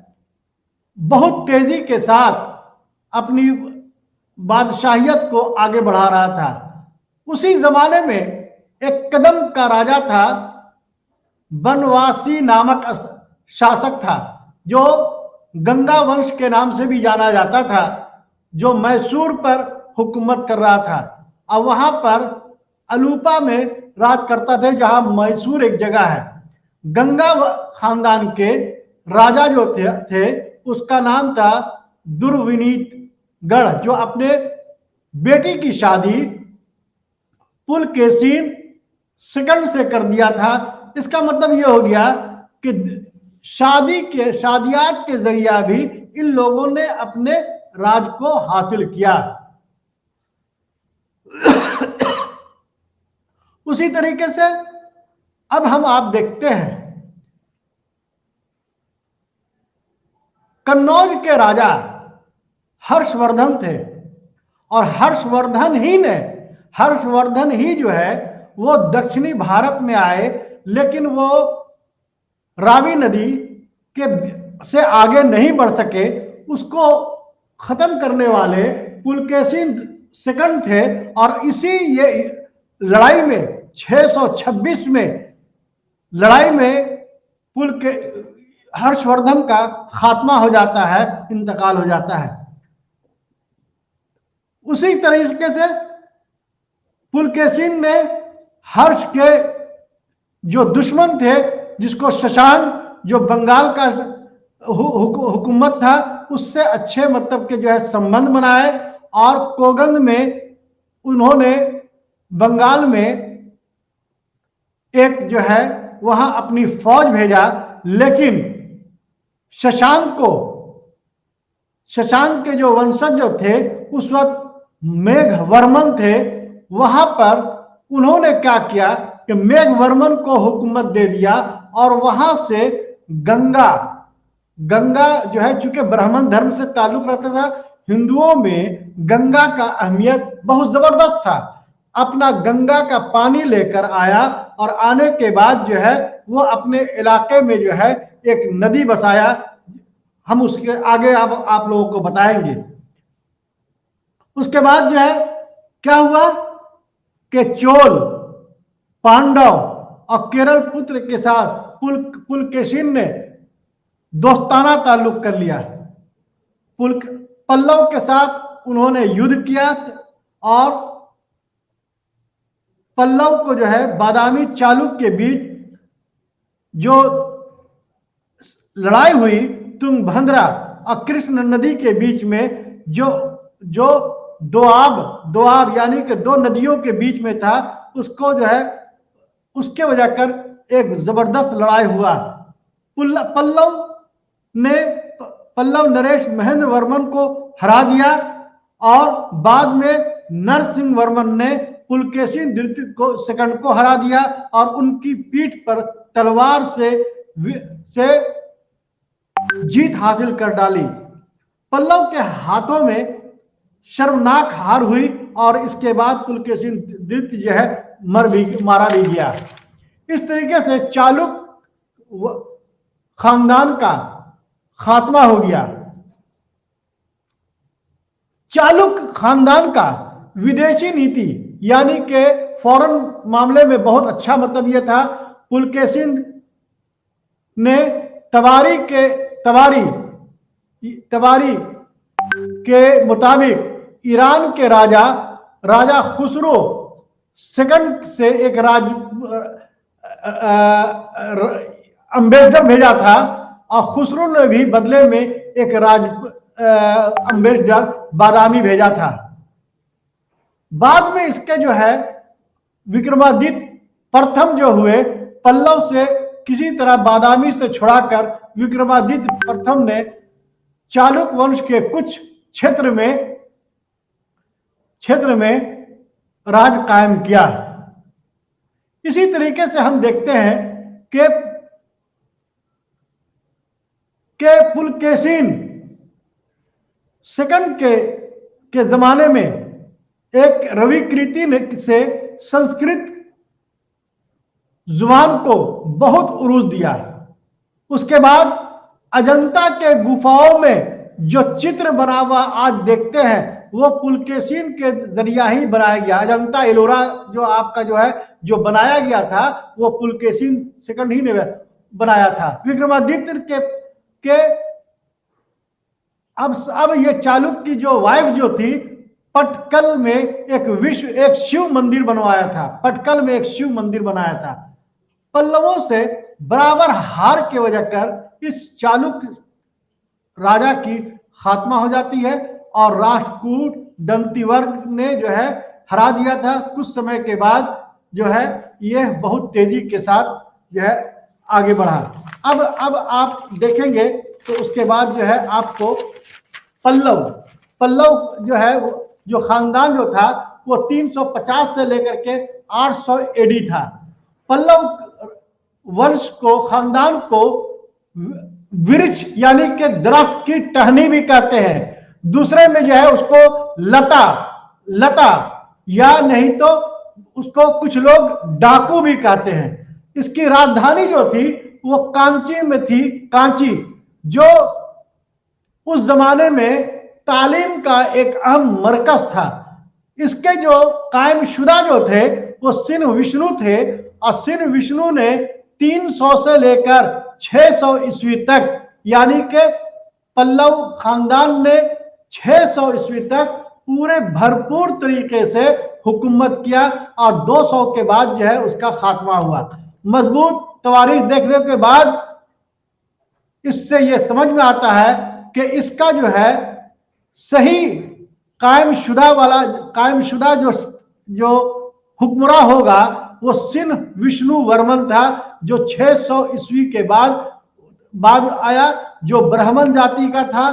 बहुत तेजी के साथ अपनी बादशाहियत को आगे बढ़ा रहा था। उसी जमाने में एक कदम का राजा था, बनवासी नामक शासक था, जो गंगा वंश के नाम से भी जाना जाता था, जो मैसूर पर हुकूमत कर रहा था। अब वहां पर अलूपा में राज करता थे, जहां मैसूर एक जगह है। गंगा खानदान के राजा जो थे उसका नाम था दुर्विनीतगढ़, जो अपने बेटी की शादी पुलकेशिन सेकंड से कर दिया था। इसका मतलब यह हो गया कि शादियात के जरिया भी इन लोगों ने अपने राज को हासिल किया। उसी तरीके से अब हम आप देखते हैं कन्नौज के राजा हर्षवर्धन थे और हर्षवर्धन ही जो है वो दक्षिणी भारत में आए, लेकिन वो रावी नदी के से आगे नहीं बढ़ सके। उसको खत्म करने वाले पुलकेशिन सेकंड थे और इसी ये लड़ाई में 626 में लड़ाई में हर्षवर्धन का खात्मा हो जाता है, इंतकाल हो जाता है। उसी तरीके से पुलकेशिन ने हर्ष के जो दुश्मन थे, जिसको शशांक जो बंगाल का हुकूमत था, उससे अच्छे मतलब के जो है संबंध बनाए और कोगंद में उन्होंने बंगाल में एक जो है वहां अपनी फौज भेजा। लेकिन शशांक के जो वंशज जो थे उस वक्त मेघवर्मन थे, वहां पर उन्होंने क्या किया कि मेघवर्मन को हुकूमत दे दिया और वहां से गंगा जो है, चूंकि ब्राह्मण धर्म से ताल्लुक रहता था, हिंदुओं में गंगा का अहमियत बहुत जबरदस्त था। अपना गंगा का पानी लेकर आया और आने के बाद जो है वो अपने इलाके में जो है एक नदी बसाया। हम उसके आगे आप लोगों को बताएंगे। उसके बाद जो है क्या हुआ कि चोल, पांडव और केरल पुत्र के साथ पुलकेशिन ने दोस्ताना ताल्लुक कर लिया। पल्लव के साथ उन्होंने युद्ध किया और पल्लव को जो है बादामी चालुक्य के बीच जो लड़ाई हुई, तुंगभद्रा और कृष्ण नदी के बीच में जो दोआब यानी कि दो नदियों के बीच में था, उसको जो है उसके वजह कर एक जबरदस्त लड़ाई हुआ। पल्लव नरेश महेंद्र वर्मन को हरा दिया और बाद में नरसिंह वर्मन ने पुलकेशिन द्वितीय सेकंड को हरा दिया और उनकी पीठ पर तलवार से जीत हासिल कर डाली। पल्लव के हाथों में शर्मनाक हार हुई और इसके बाद पुलकेशिन द्वितीय जो है मारा भी गया। इस तरीके से चालुक्य खानदान का खात्मा हो गया। चालुक्य खानदान का विदेशी नीति यानी कि फॉरेन मामले में बहुत अच्छा मतलब यह था, पुलकेशिन ने तबारी के मुताबिक ईरान के राजा खुसरो सेकंड से एक अम्बेसडर भेजा था और खुसरो ने भी बदले में एक अम्बेसडर बादामी भेजा था। बाद में इसके जो है विक्रमादित्य प्रथम जो हुए, पल्लव से किसी तरह बादामी से छुड़ाकर विक्रमादित्य प्रथम ने चालुक्य वंश के कुछ क्षेत्र में राज कायम किया। इसी तरीके से हम देखते हैं कि पुलकेशिन सेकंड के जमाने में एक रविकृति से संस्कृत जुबान को बहुत उरूज दिया। उसके बाद अजंता के गुफाओं में जो चित्र बना हुआ आज देखते हैं वो पुलकेशिन के जरिया ही बनाया गया। अजंता एलोरा जो आपका जो है जो बनाया गया था वो पुलकेशिन सेकंड ही ने बनाया था। विक्रमादित्य के अब ये चालुक्य की जो वाइफ जो थी, पटकल में एक शिव मंदिर बनवाया था। पटकल में एक शिव मंदिर बनाया था। पल्लवों से बराबर हार के वजह कर इस चालुक्य राजा की खात्मा हो जाती है और राष्ट्रकूट दंतिवर्ग ने जो है हरा दिया था। कुछ समय के बाद जो है यह बहुत तेजी के साथ जो है आगे बढ़ा। अब आप देखेंगे तो उसके बाद जो है आपको पल्लव जो है जो खानदान जो था वो 350 से लेकर के 800 एडी था। पल्लव वंश को खानदान को वृक्ष यानी कि दरख्त की टहनी भी कहते हैं। दूसरे में जो है उसको लता लता या नहीं तो उसको कुछ लोग डाकू भी कहते हैं। इसकी राजधानी जो थी वो कांची में थी। कांची जो उस जमाने में तालीम का एक अहम मरकज था। इसके जो कायमशुदा जो थे वो सिन विष्णु थे और सिन विष्णु ने 300 से लेकर 600 ईस्वी तक यानी कि पल्लव खानदान ने 600 ईस्वी तक पूरे भरपूर तरीके से हुकूमत किया और 200 के बाद जो है उसका खात्मा हुआ। मजबूत तवारीख देखने के बाद इससे यह समझ में आता है कि इसका जो है सही कायमशुदा जो हुक्मरान होगा वो सिन विष्णु वर्मन था, जो 600 ईस्वी के बाद आया, जो ब्राह्मण जाति का था।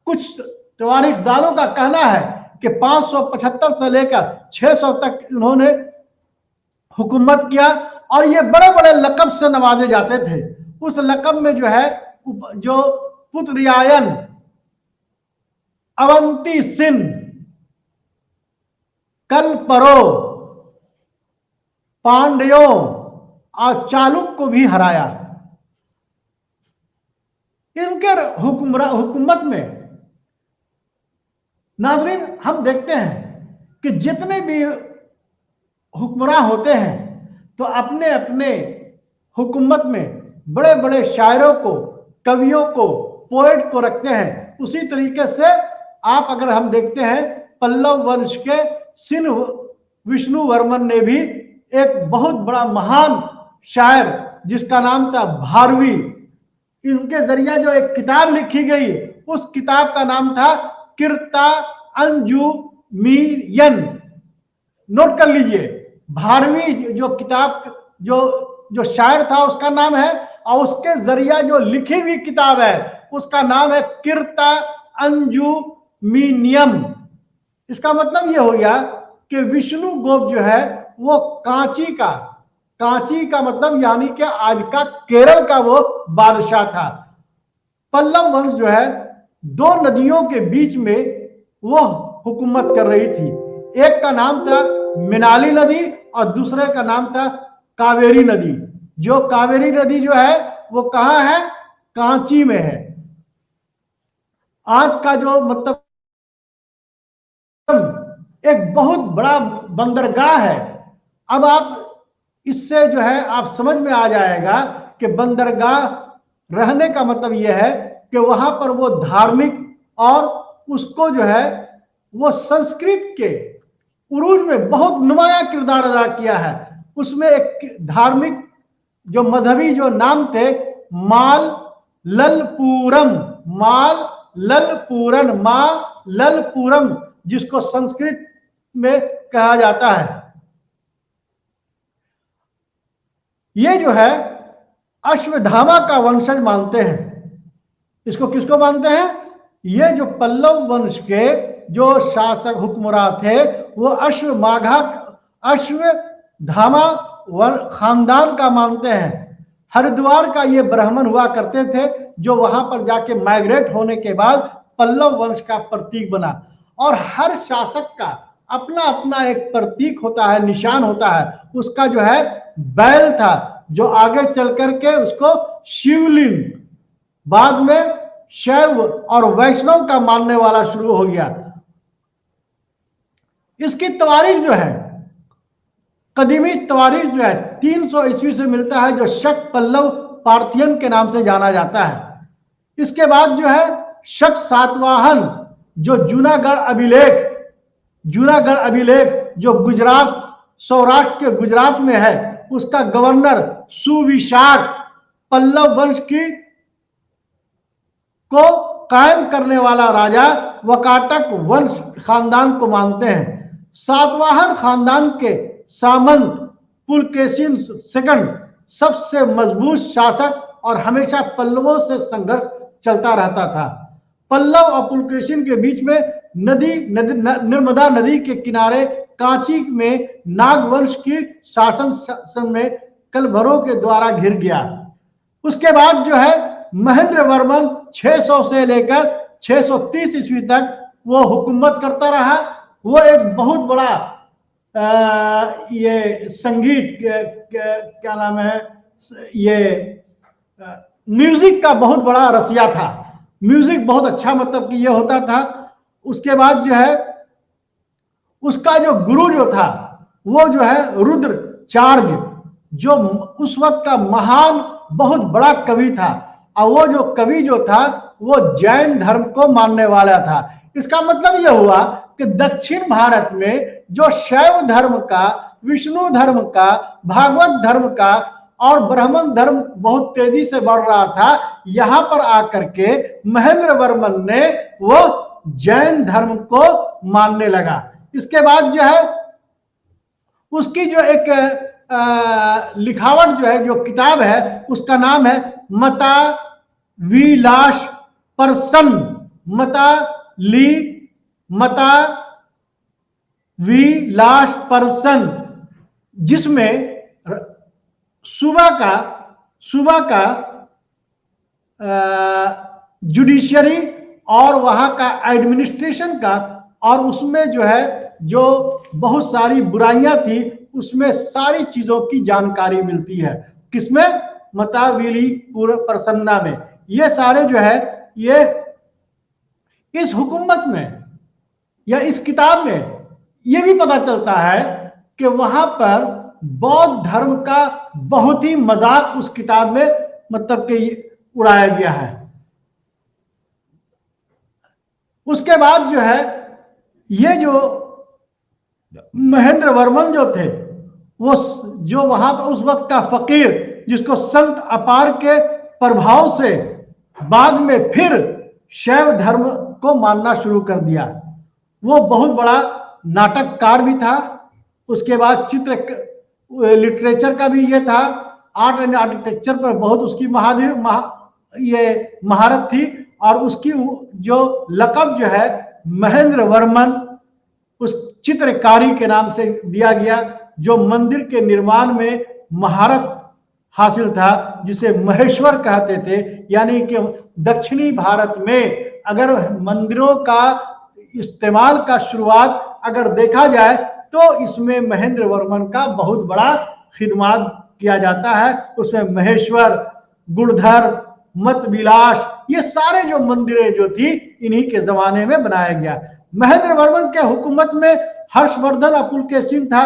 कुछ तवारीखदारों का कहना है कि 575 से लेकर 600 तक इन्होंने हुकूमत किया और ये बड़े बड़े लकब से नवाजे जाते थे। उस लकब में जो है जो पुत्रियायन, अवंती सिन, कलपरो, पांड्यों और चालुक्य को भी हराया। इनके हुकूमत में नाज़रीन हम देखते हैं कि जितने भी हुक्मरान होते हैं तो अपने अपने हुकूमत में बड़े बड़े शायरों को, कवियों को, पोएट को रखते हैं। उसी तरीके से आप अगर हम देखते हैं पल्लव वंश के सिन विष्णु वर्मन ने भी एक बहुत बड़ा महान शायर जिसका नाम था भारवी, इनके जरिए जो एक किताब लिखी गई उस किताब का नाम था किरता अंजुमीयन। नोट कर लीजिए, भारवी जो किताब जो शायर था उसका नाम है और उसके जरिया जो लिखी हुई किताब है उसका नाम है किरता अंजुमीनियम। इसका मतलब यह हो गया कि विष्णु गोप जो है वो कांची का मतलब यानी कि आज का केरल का वो बादशाह था। पल्लव वंश जो है 2 नदियों के बीच में वो हुकूमत कर रही थी। एक का नाम था मिनाली नदी और दूसरे का नाम था कावेरी नदी। जो कावेरी नदी जो है वो कहाँ है? कांची में है। आज का जो मतलब एक बहुत बड़ा बंदरगाह है। अब आप इससे जो है आप समझ में आ जाएगा कि बंदरगाह रहने का मतलब यह है कि वहां पर वो धार्मिक और उसको जो है वो संस्कृत के उरूज में बहुत नुमाया किरदार अदा किया है। उसमें एक धार्मिक जो मजहबी जो नाम थे माल ललपुरम जिसको संस्कृत में कहा जाता है। ये जो है अश्वत्थामा का वंशज मानते हैं। इसको किसको मानते हैं? ये जो पल्लव वंश के जो शासक हुक्मरान थे वो अश्वत्थामा खानदान का मानते हैं। हरिद्वार का ये ब्राह्मण हुआ करते थे जो वहां पर जाके माइग्रेट होने के बाद पल्लव वंश का प्रतीक बना। और हर शासक का अपना अपना एक प्रतीक होता है, निशान होता है। उसका जो है बैल था जो आगे चल करके उसको शिवलिंग, बाद में शैव और वैष्णव का मानने वाला शुरू हो गया। इसकी तवारीख जो है कदीमी तवारीख जो है 300 ईस्वी से मिलता है, जो शक पल्लव पार्थियन के नाम से जाना जाता है। इसके बाद जो है शक सातवाहन जो जूनागढ़ अभिलेख जो गुजरात, सौराष्ट्र के गुजरात में है, उसका गवर्नर सुविशाख पल्लव वंश को कायम करने वाला राजा वकाटक वंश खानदान को मानते हैं। सातवाहन खानदान के सामंत पुलकेशिन सेकंड सबसे मजबूत शासक और हमेशा पल्लवों से संघर्ष चलता रहता था। पल्लव और पुलकेशिन के बीच में नर्मदा नदी के किनारे कांची में नागवंश की शासन में कलभरों के द्वारा घिर गया। उसके बाद जो है महेंद्र वर्मन 600 से लेकर 630 ईस्वी तक वो हुकूमत करता रहा। वो एक बहुत बड़ा ये संगीत क्या नाम है, ये म्यूजिक का बहुत बड़ा रसिया था। म्यूजिक बहुत अच्छा मतलब कि ये होता था। उसके बाद जो है उसका जो गुरु जो था वो जो है रुद्राचार्य, जो उस वक्त का महान बहुत बड़ा कवि था। और वो जो कवि जो था वो जैन धर्म को मानने वाला था। इसका मतलब यह हुआ कि दक्षिण भारत में जो शैव धर्म का, विष्णु धर्म का, भागवत धर्म का और ब्राह्मण धर्म बहुत तेजी से बढ़ रहा था, यहां पर आकर के महेंद्र वर्मन ने वो जैन धर्म को मानने लगा। इसके बाद जो है उसकी जो एक लिखावट जो है, जो किताब है, उसका नाम है मता विलास प्रसन्न, मता विलास प्रसन्न, जिसमें सुबह का जुडिशियरी और वहां का एडमिनिस्ट्रेशन का, और उसमें जो है जो बहुत सारी बुराइयां थी उसमें सारी चीजों की जानकारी मिलती है। किसमें? मताविली प्रसन्ना में। ये सारे जो है ये इस हुकूमत में या इस किताब में ये भी पता चलता है कि वहां पर बौद्ध धर्म का बहुत ही मजाक उस किताब में मतलब कि उड़ाया गया है। उसके बाद जो है ये जो महेंद्र वर्मन जो थे वो जो वहां पर उस वक्त का फकीर, जिसको संत अपार के प्रभाव से बाद में फिर शैव धर्म को मानना शुरू कर दिया। वो बहुत बड़ा नाटककार भी था। उसके बाद लिटरेचर का भी ये था, आर्ट एंड आर्किटेक्चर पर बहुत उसकी महारत थी। और उसकी जो लक़ब जो है महेंद्र वर्मन उस चित्रकारी के नाम से दिया गया, जो मंदिर के निर्माण में महारत हासिल था, जिसे महेश्वर कहते थे। यानी कि दक्षिणी भारत में अगर मंदिरों का इस्तेमाल का शुरुआत अगर देखा जाए तो इसमें महेंद्र वर्मन का बहुत बड़ा खिदमत किया जाता है। उसमें महेश्वर, गुणधर, मत विलास, ये सारे जो मंदिरें जो थी इन्हीं के जमाने में बनाया गया। महेंद्र वर्मन के हुकूमत में हर्षवर्धन और पुलकेशिन था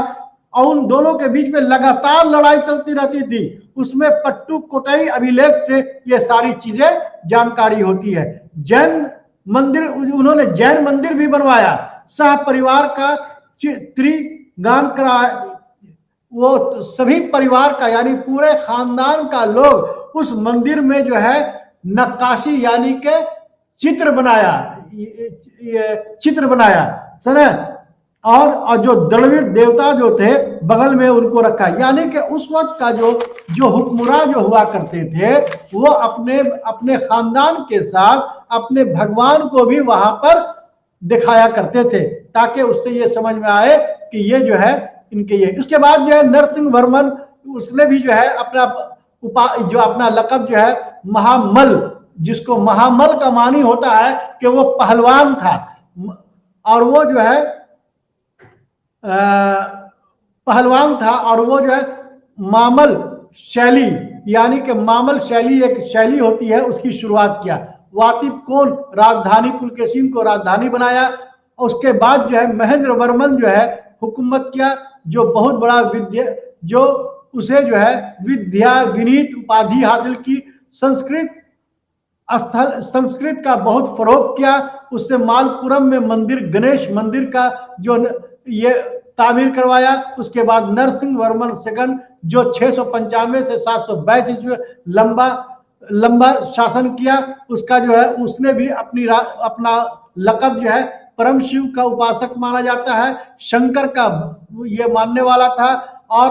और उन दोनों के बीच में लगातार लड़ाई चलती रहती थी। उसमें पट्टू कोटई अभिलेख से ये सारी चीजें जानकारी होती है। जैन मंदिर, उन्होंने जैन मंदिर भी बनवाया। सह परिवार का त्रिगान करा, वो सभी परिवार का यानी पूरे खानदान का लोग उस मंदिर में जो है नक्काशी यानी के चित्र बनाया सर। और जो दड़वीर देवता जो थे बगल में उनको रखा। यानी कि उस वक्त का जो हुक्मरान जो हुआ करते थे वो अपने खानदान के साथ अपने भगवान को भी वहां पर दिखाया करते थे, ताकि उससे ये समझ में आए कि ये जो है इनके ये। उसके बाद जो है नरसिंह वर्मन, उसने भी जो है अपना लक़ब जो है महामल, जिसको महामल का मानी होता है कि वो पहलवान था। और वो जो है पहलवान था और वो जो है मामल शैली, यानी कि मामल शैली एक शैली होती है, उसकी शुरुआत किया। वातिफ कौन राजधानी पुलकेशिन को राजधानी बनाया। और उसके बाद जो है महेंद्र वर्मन जो है हुकूमत किया, जो बहुत बड़ा जो उसे जो है विद्या विनीत उपाधि हासिल की। संस्कृत का बहुत फरोग किया। उससे मालपुरम में मंदिर, गणेश मंदिर का जो ये तामीर करवाया। उसके बाद नरसिंह वर्मन सेकंड जो 695 से 722 ईस्वी लंबा शासन किया, उसका जो है उसने भी अपना लक़ब जो है परम शिव का उपासक माना जाता है। शंकर का ये मानने वाला था और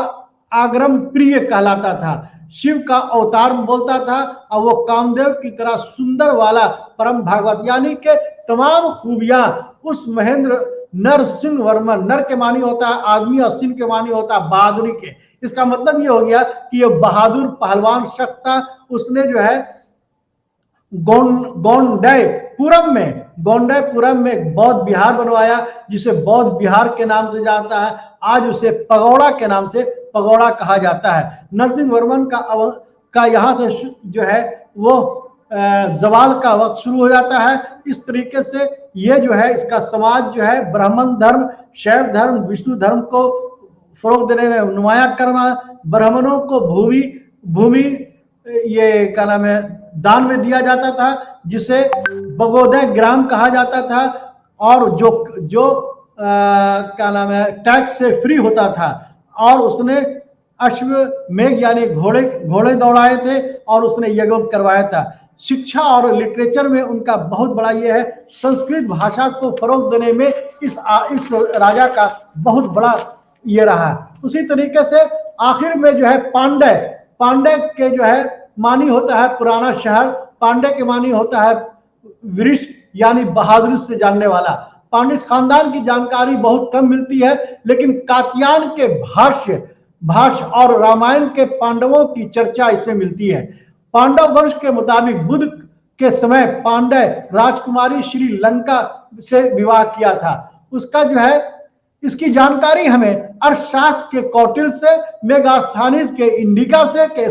आग्रम प्रिय कहलाता था। शिव का अवतार बोलता था और वो कामदेव की तरह सुंदर वाला परम भागवत, यानी कि तमाम खूबियां उस महेंद्र नरसिंह वर्मन, नर के मानी होता है आदमी और सिंह के मानी होता है बहादुरी के। इसका मतलब ये हो गया कि ये बहादुर पहलवान शख्स था। उसने जो है गौंडैपुरम में एक बौद्ध विहार बनवाया, जिसे बौद्ध विहार के नाम से जाता है। आज उसे पगौड़ा के नाम से पगौड़ा कहा जाता है। नरसिंह वर्मन का यहाँ से जो है वो जवाल का वक्त शुरू हो जाता है। इस तरीके से ये जो है इसका समाज जो है ब्राह्मण धर्म, शैव धर्म, विष्णु धर्म को फरोग देने में नुमाया करना, ब्राह्मणों को भूमि ये क्या नाम है दान में दिया जाता था, जिसे बगोदय ग्राम कहा जाता था, और जो क्या नाम है टैक्स से फ्री होता था। और उसने अश्वमेध यानी घोड़े दौड़ाए थे, और उसने यज्ञ करवाया था। शिक्षा और लिटरेचर में उनका बहुत बड़ा ये है, संस्कृत भाषा को फरोग देने में इस राजा का बहुत बड़ा ये रहा। उसी तरीके से आखिर में जो है पांडे के जो है मानी होता है पुराना शहर, पांडे के मानी होता है वृष यानी बहादुर से जानने वाला। पांड्य खानदान की जानकारी बहुत कम मिलती है, लेकिन कात्यायन के भाष्य और रामायण के पांडवों की चर्चा इसमें मिलती है। पांडव वंश के मुताबिक बुद्ध के समय पांडे राजकुमारी श्रीलंका से विवाह किया था। उसका जो है इसकी जानकारी हमें अर्थशास्त्र के कौटिल्य से, मेगास्थानीज के इंडिका से, के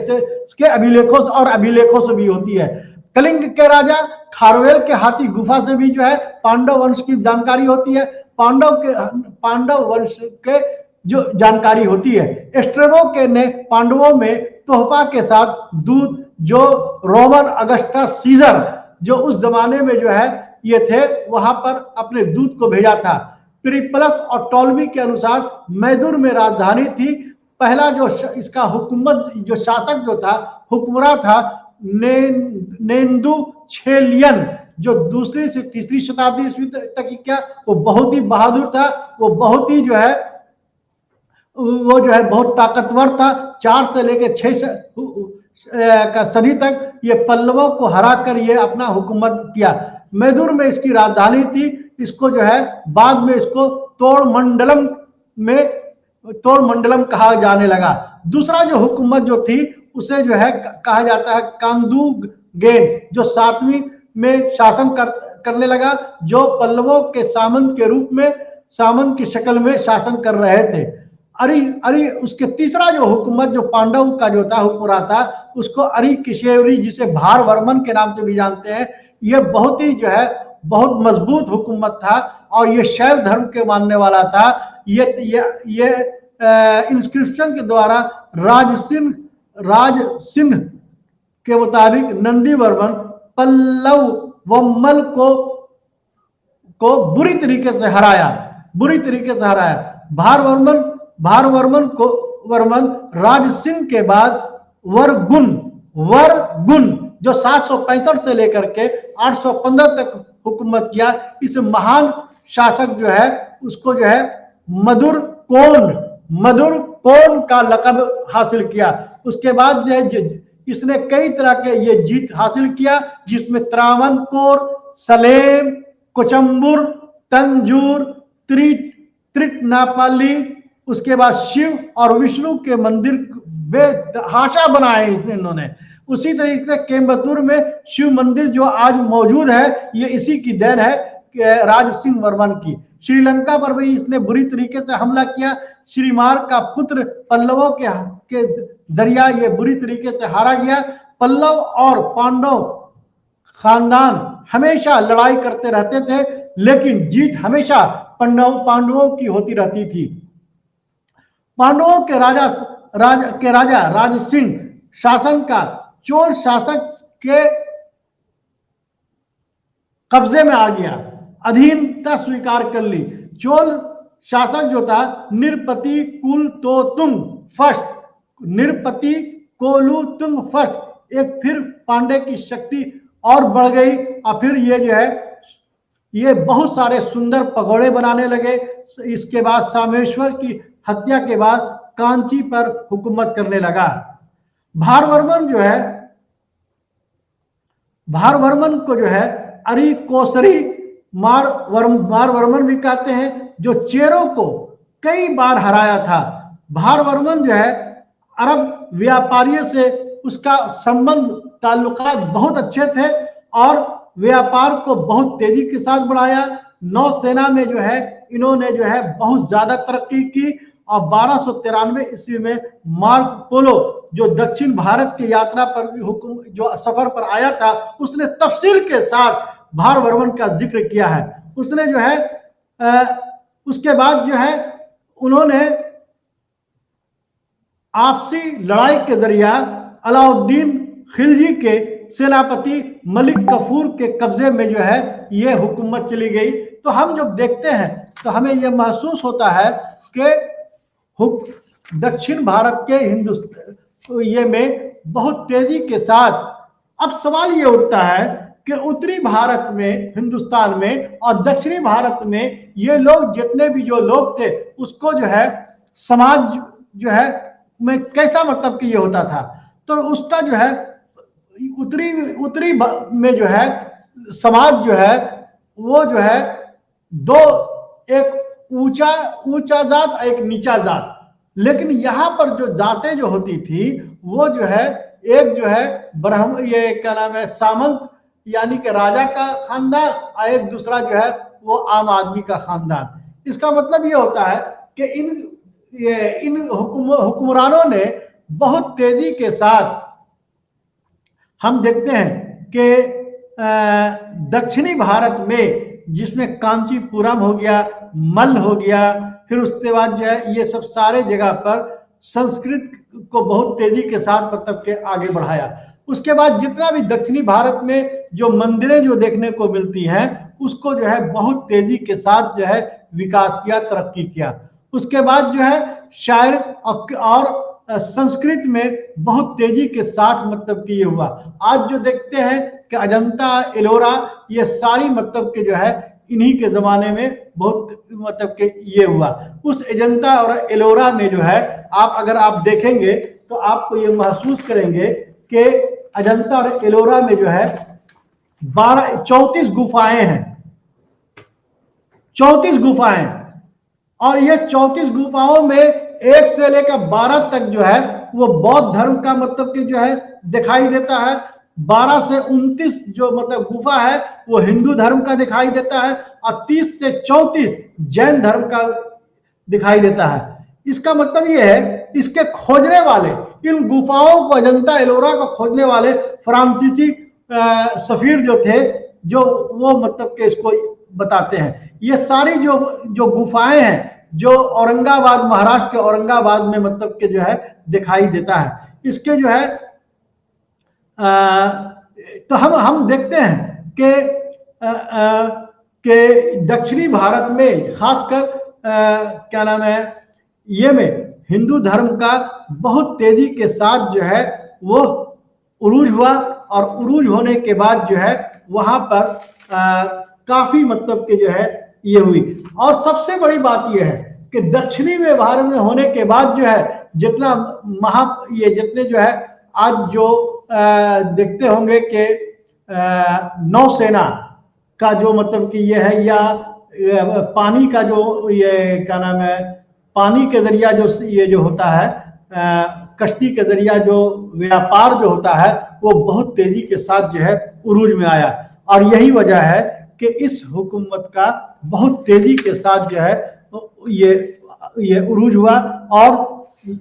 अभिलेखों से भी होती है। कलिंग के राजा खारवेल के हाथी गुफा से भी जो है पांडव वंश की जानकारी होती है। पांडव वंश के जो जानकारी होती है। एस्ट्रेबो के ने पांडवों में तोहफा के साथ दूध, जो रोमन अगस्टस सीजर जो उस जमाने में जो है ये थे, वहां पर अपने दूध को भेजा था। पेरिप्लस और टॉलमी के अनुसार मैदुर में राजधानी थी। पहला जो इसका हुकूमत जो शासक जो था, हुक्मरान था नेंदु छेलियन, जो 2री से 3री शताब्दी ईस्वी तक की क्या, वो बहुत ही बहादुर था। वो बहुत ही जो है बहुत ताकतवर था। 4 से लेकर 6 का सदी तक ये पल्लवों को हराकर ये अपना हुकूमत किया। मैदुर में इसकी राजधानी थी। इसको जो है बाद में इसको तोड़मंडलम कहा जाने लगा। दूसरा जो हुकूमत जो थी उसे जो है कहा जाता है कांदुगेन, जो 7वीं में शासन करने लगा, जो पल्लवों के सामंत के रूप में, सामंत की शक्ल में शासन कर रहे थे। उसके तीसरा जो हुकूमत जो पांडव का जो था हुक्मरान था, उसको अरिकिशेवरी, जिसे भारवर्मन के नाम से भी जानते हैं, ये बहुत ही जो है बहुत मजबूत हुकूमत था, और ये शैव धर्म के मानने वाला था। ये इंस्क्रिप्शन के द्वारा राजसिंह के मुताबिक नंदीवर्मन पल्लव वम्मल को बुरी तरीके से हराया। भारवर्मन राजसिंह के बाद वरगुन जो 765 से लेकर के 815 तक हुकूमत किया। इस महान शासक जो है उसको जो है मधुर कोन का लक़ब हासिल किया। उसके बाद जो है इसने कई तरह के ये जीत हासिल किया, जिसमें त्रावणकोर, सलेम, कोचंबुर, तंजूर, त्रिटनापल्ली, उसके बाद शिव और विष्णु के मंदिर बेतहाशा बनाए इन्होंने। उसी तरीके से कोयम्बतूर में शिव मंदिर जो आज मौजूद है, ये इसी की देन है राजसिंह वर्मन की। श्रीलंका पर भी इसने बुरी तरीके से हमला किया। श्रीमार का पुत्र पल्लवों के जरिया ये बुरी तरीके से हारा गया। पल्लव और पांडव खानदान हमेशा लड़ाई करते रहते थे, लेकिन जीत हमेशा पांडवों की होती रहती थी। पांडवों के राजा राजसिंह शासन का चोल शासक के कब्जे में आ गया, अधीनता स्वीकार कर ली। चोल शासक जो था निरपति कुलतोतुंग फर्स्ट, एक फिर पांडे की शक्ति और बढ़ गई, और फिर ये जो है ये बहुत सारे सुंदर पगोड़े बनाने लगे। इसके बाद सामेश्वर की हत्या के बाद कांची पर हुकूमत करने लगा। भारवर्मन को जो है अरिकोसरी मारवर्मन भी कहते हैं, जो चेरों को कई बार हराया था। भारवर्मन जो है अरब व्यापारियों से उसका संबंध ताल्लुकात बहुत अच्छे थे, और व्यापार को बहुत तेजी के साथ बढ़ाया। नौसेना में जो है इन्होंने जो है बहुत ज्यादा तरक्की की और 1293 ईस्वी में मार्को पोलो जो दक्षिण भारत की यात्रा पर जो सफर पर आया था, उसने तफसील के साथ भारवर्मन का जिक्र किया है। उसने जो है उसके बाद जो है उन्होंने आपसी लड़ाई के जरिया अलाउद्दीन खिलजी के सेनापति मलिक कफूर के कब्जे में जो है ये हुकूमत चली गई। तो हम जब देखते हैं तो हमें यह महसूस होता है कि दक्षिण भारत के हिंदुस्तान ये में बहुत तेजी के साथ अब सवाल ये उठता है कि उत्तरी भारत में हिंदुस्तान में और दक्षिणी भारत में ये लोग जितने भी जो लोग थे उसको जो है समाज जो है में कैसा मतलब कि ये होता था। तो उसका जो है उत्तरी उत्तरी में जो है समाज जो है वो जो है दो, एक ऊंचा जात एक नीचा जात। लेकिन यहाँ पर जो जातें जो होती थी वो जो है एक जो है ब्राह्मण, ये क्या नाम है, सामंत यानी कि राजा का खानदान और एक दूसरा जो है वो आम आदमी का खानदान। इसका मतलब ये होता है कि इन हुक्मरानों ने बहुत तेजी के साथ हम देखते हैं कि दक्षिणी भारत में जिसमें कांचीपुरम हो गया, मल्ल हो गया, फिर उसके बाद जो है ये सब सारे जगह पर संस्कृत को बहुत तेजी के साथ मतलब के आगे बढ़ाया। उसके बाद जितना भी दक्षिणी भारत में जो मंदिरें जो देखने को मिलती हैं उसको जो है बहुत तेजी के साथ जो है विकास किया, तरक्की किया। उसके बाद जो है शायर और संस्कृत में बहुत तेजी के साथ मतलब कि ये हुआ। आज जो देखते हैं कि अजंता एलोरा ये सारी मतलब के जो है इन्हीं के जमाने में बहुत मतलब के ये हुआ। उस अजंता और एलोरा में जो है अगर आप देखेंगे तो आपको ये महसूस करेंगे कि अजंता और एलोरा में जो है 34 गुफाएं हैं, 34 गुफाएं। और ये 34 गुफाओं में 1 से लेकर 12 तक जो है वो बौद्ध धर्म का मतलब कि जो है दिखाई देता है। 12 से 29 जो मतलब गुफा है वो हिंदू धर्म का दिखाई देता है और 30 से 34 जैन धर्म का दिखाई देता है। इसका मतलब ये है इसके खोजने वाले, इन गुफाओं को अजंता एलोरा को खोजने वाले फ्रांसीसी सफीर जो थे, जो वो मतलब के इसको बताते हैं। ये सारी जो गुफाएं हैं जो औरंगाबाद, महाराष्ट्र के औरंगाबाद में मतलब के जो है दिखाई देता है। इसके जो है तो हम देखते हैं कि दक्षिणी भारत में खासकर क्या नाम है ये में हिंदू धर्म का बहुत तेजी के साथ जो है वो उरूज हुआ। और उरूज होने के बाद जो है वहां पर काफी मतलब के जो है ये हुई। और सबसे बड़ी बात यह है कि दक्षिणी में भारत में होने के बाद जो है जितना ये जितने जो है आज जो देखते होंगे कि नौसेना का जो मतलब कि ये है या पानी का जो ये क्या नाम है, पानी के जरिया जो ये जो होता है कश्ती के जरिया जो व्यापार जो होता है वो बहुत तेजी के साथ जो है उरूज में आया। और यही वजह है कि इस हुकूमत का बहुत तेजी के साथ जो है ये उरूज हुआ। और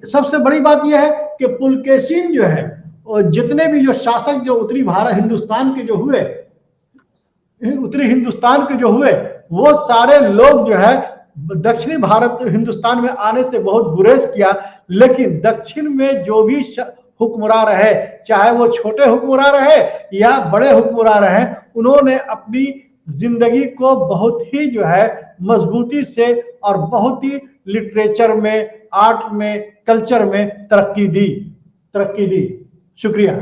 सबसे बड़ी बात यह है कि पुलकेशिन जो है और जितने भी जो शासक जो उत्तरी भारत हिंदुस्तान के जो हुए, उत्तरी हिंदुस्तान के जो हुए, वो सारे लोग जो है दक्षिणी भारत हिंदुस्तान में आने से बहुत गुरेज किया। लेकिन दक्षिण में जो भी हुक्मरान रहे, चाहे वो छोटे हुक्मरान रहे या बड़े हुक्मरान रहे, उन्होंने अपनी जिंदगी को बहुत ही जो है मजबूती से और बहुत ही लिटरेचर में, आर्ट में, कल्चर में तरक्की दी। शुक्रिया।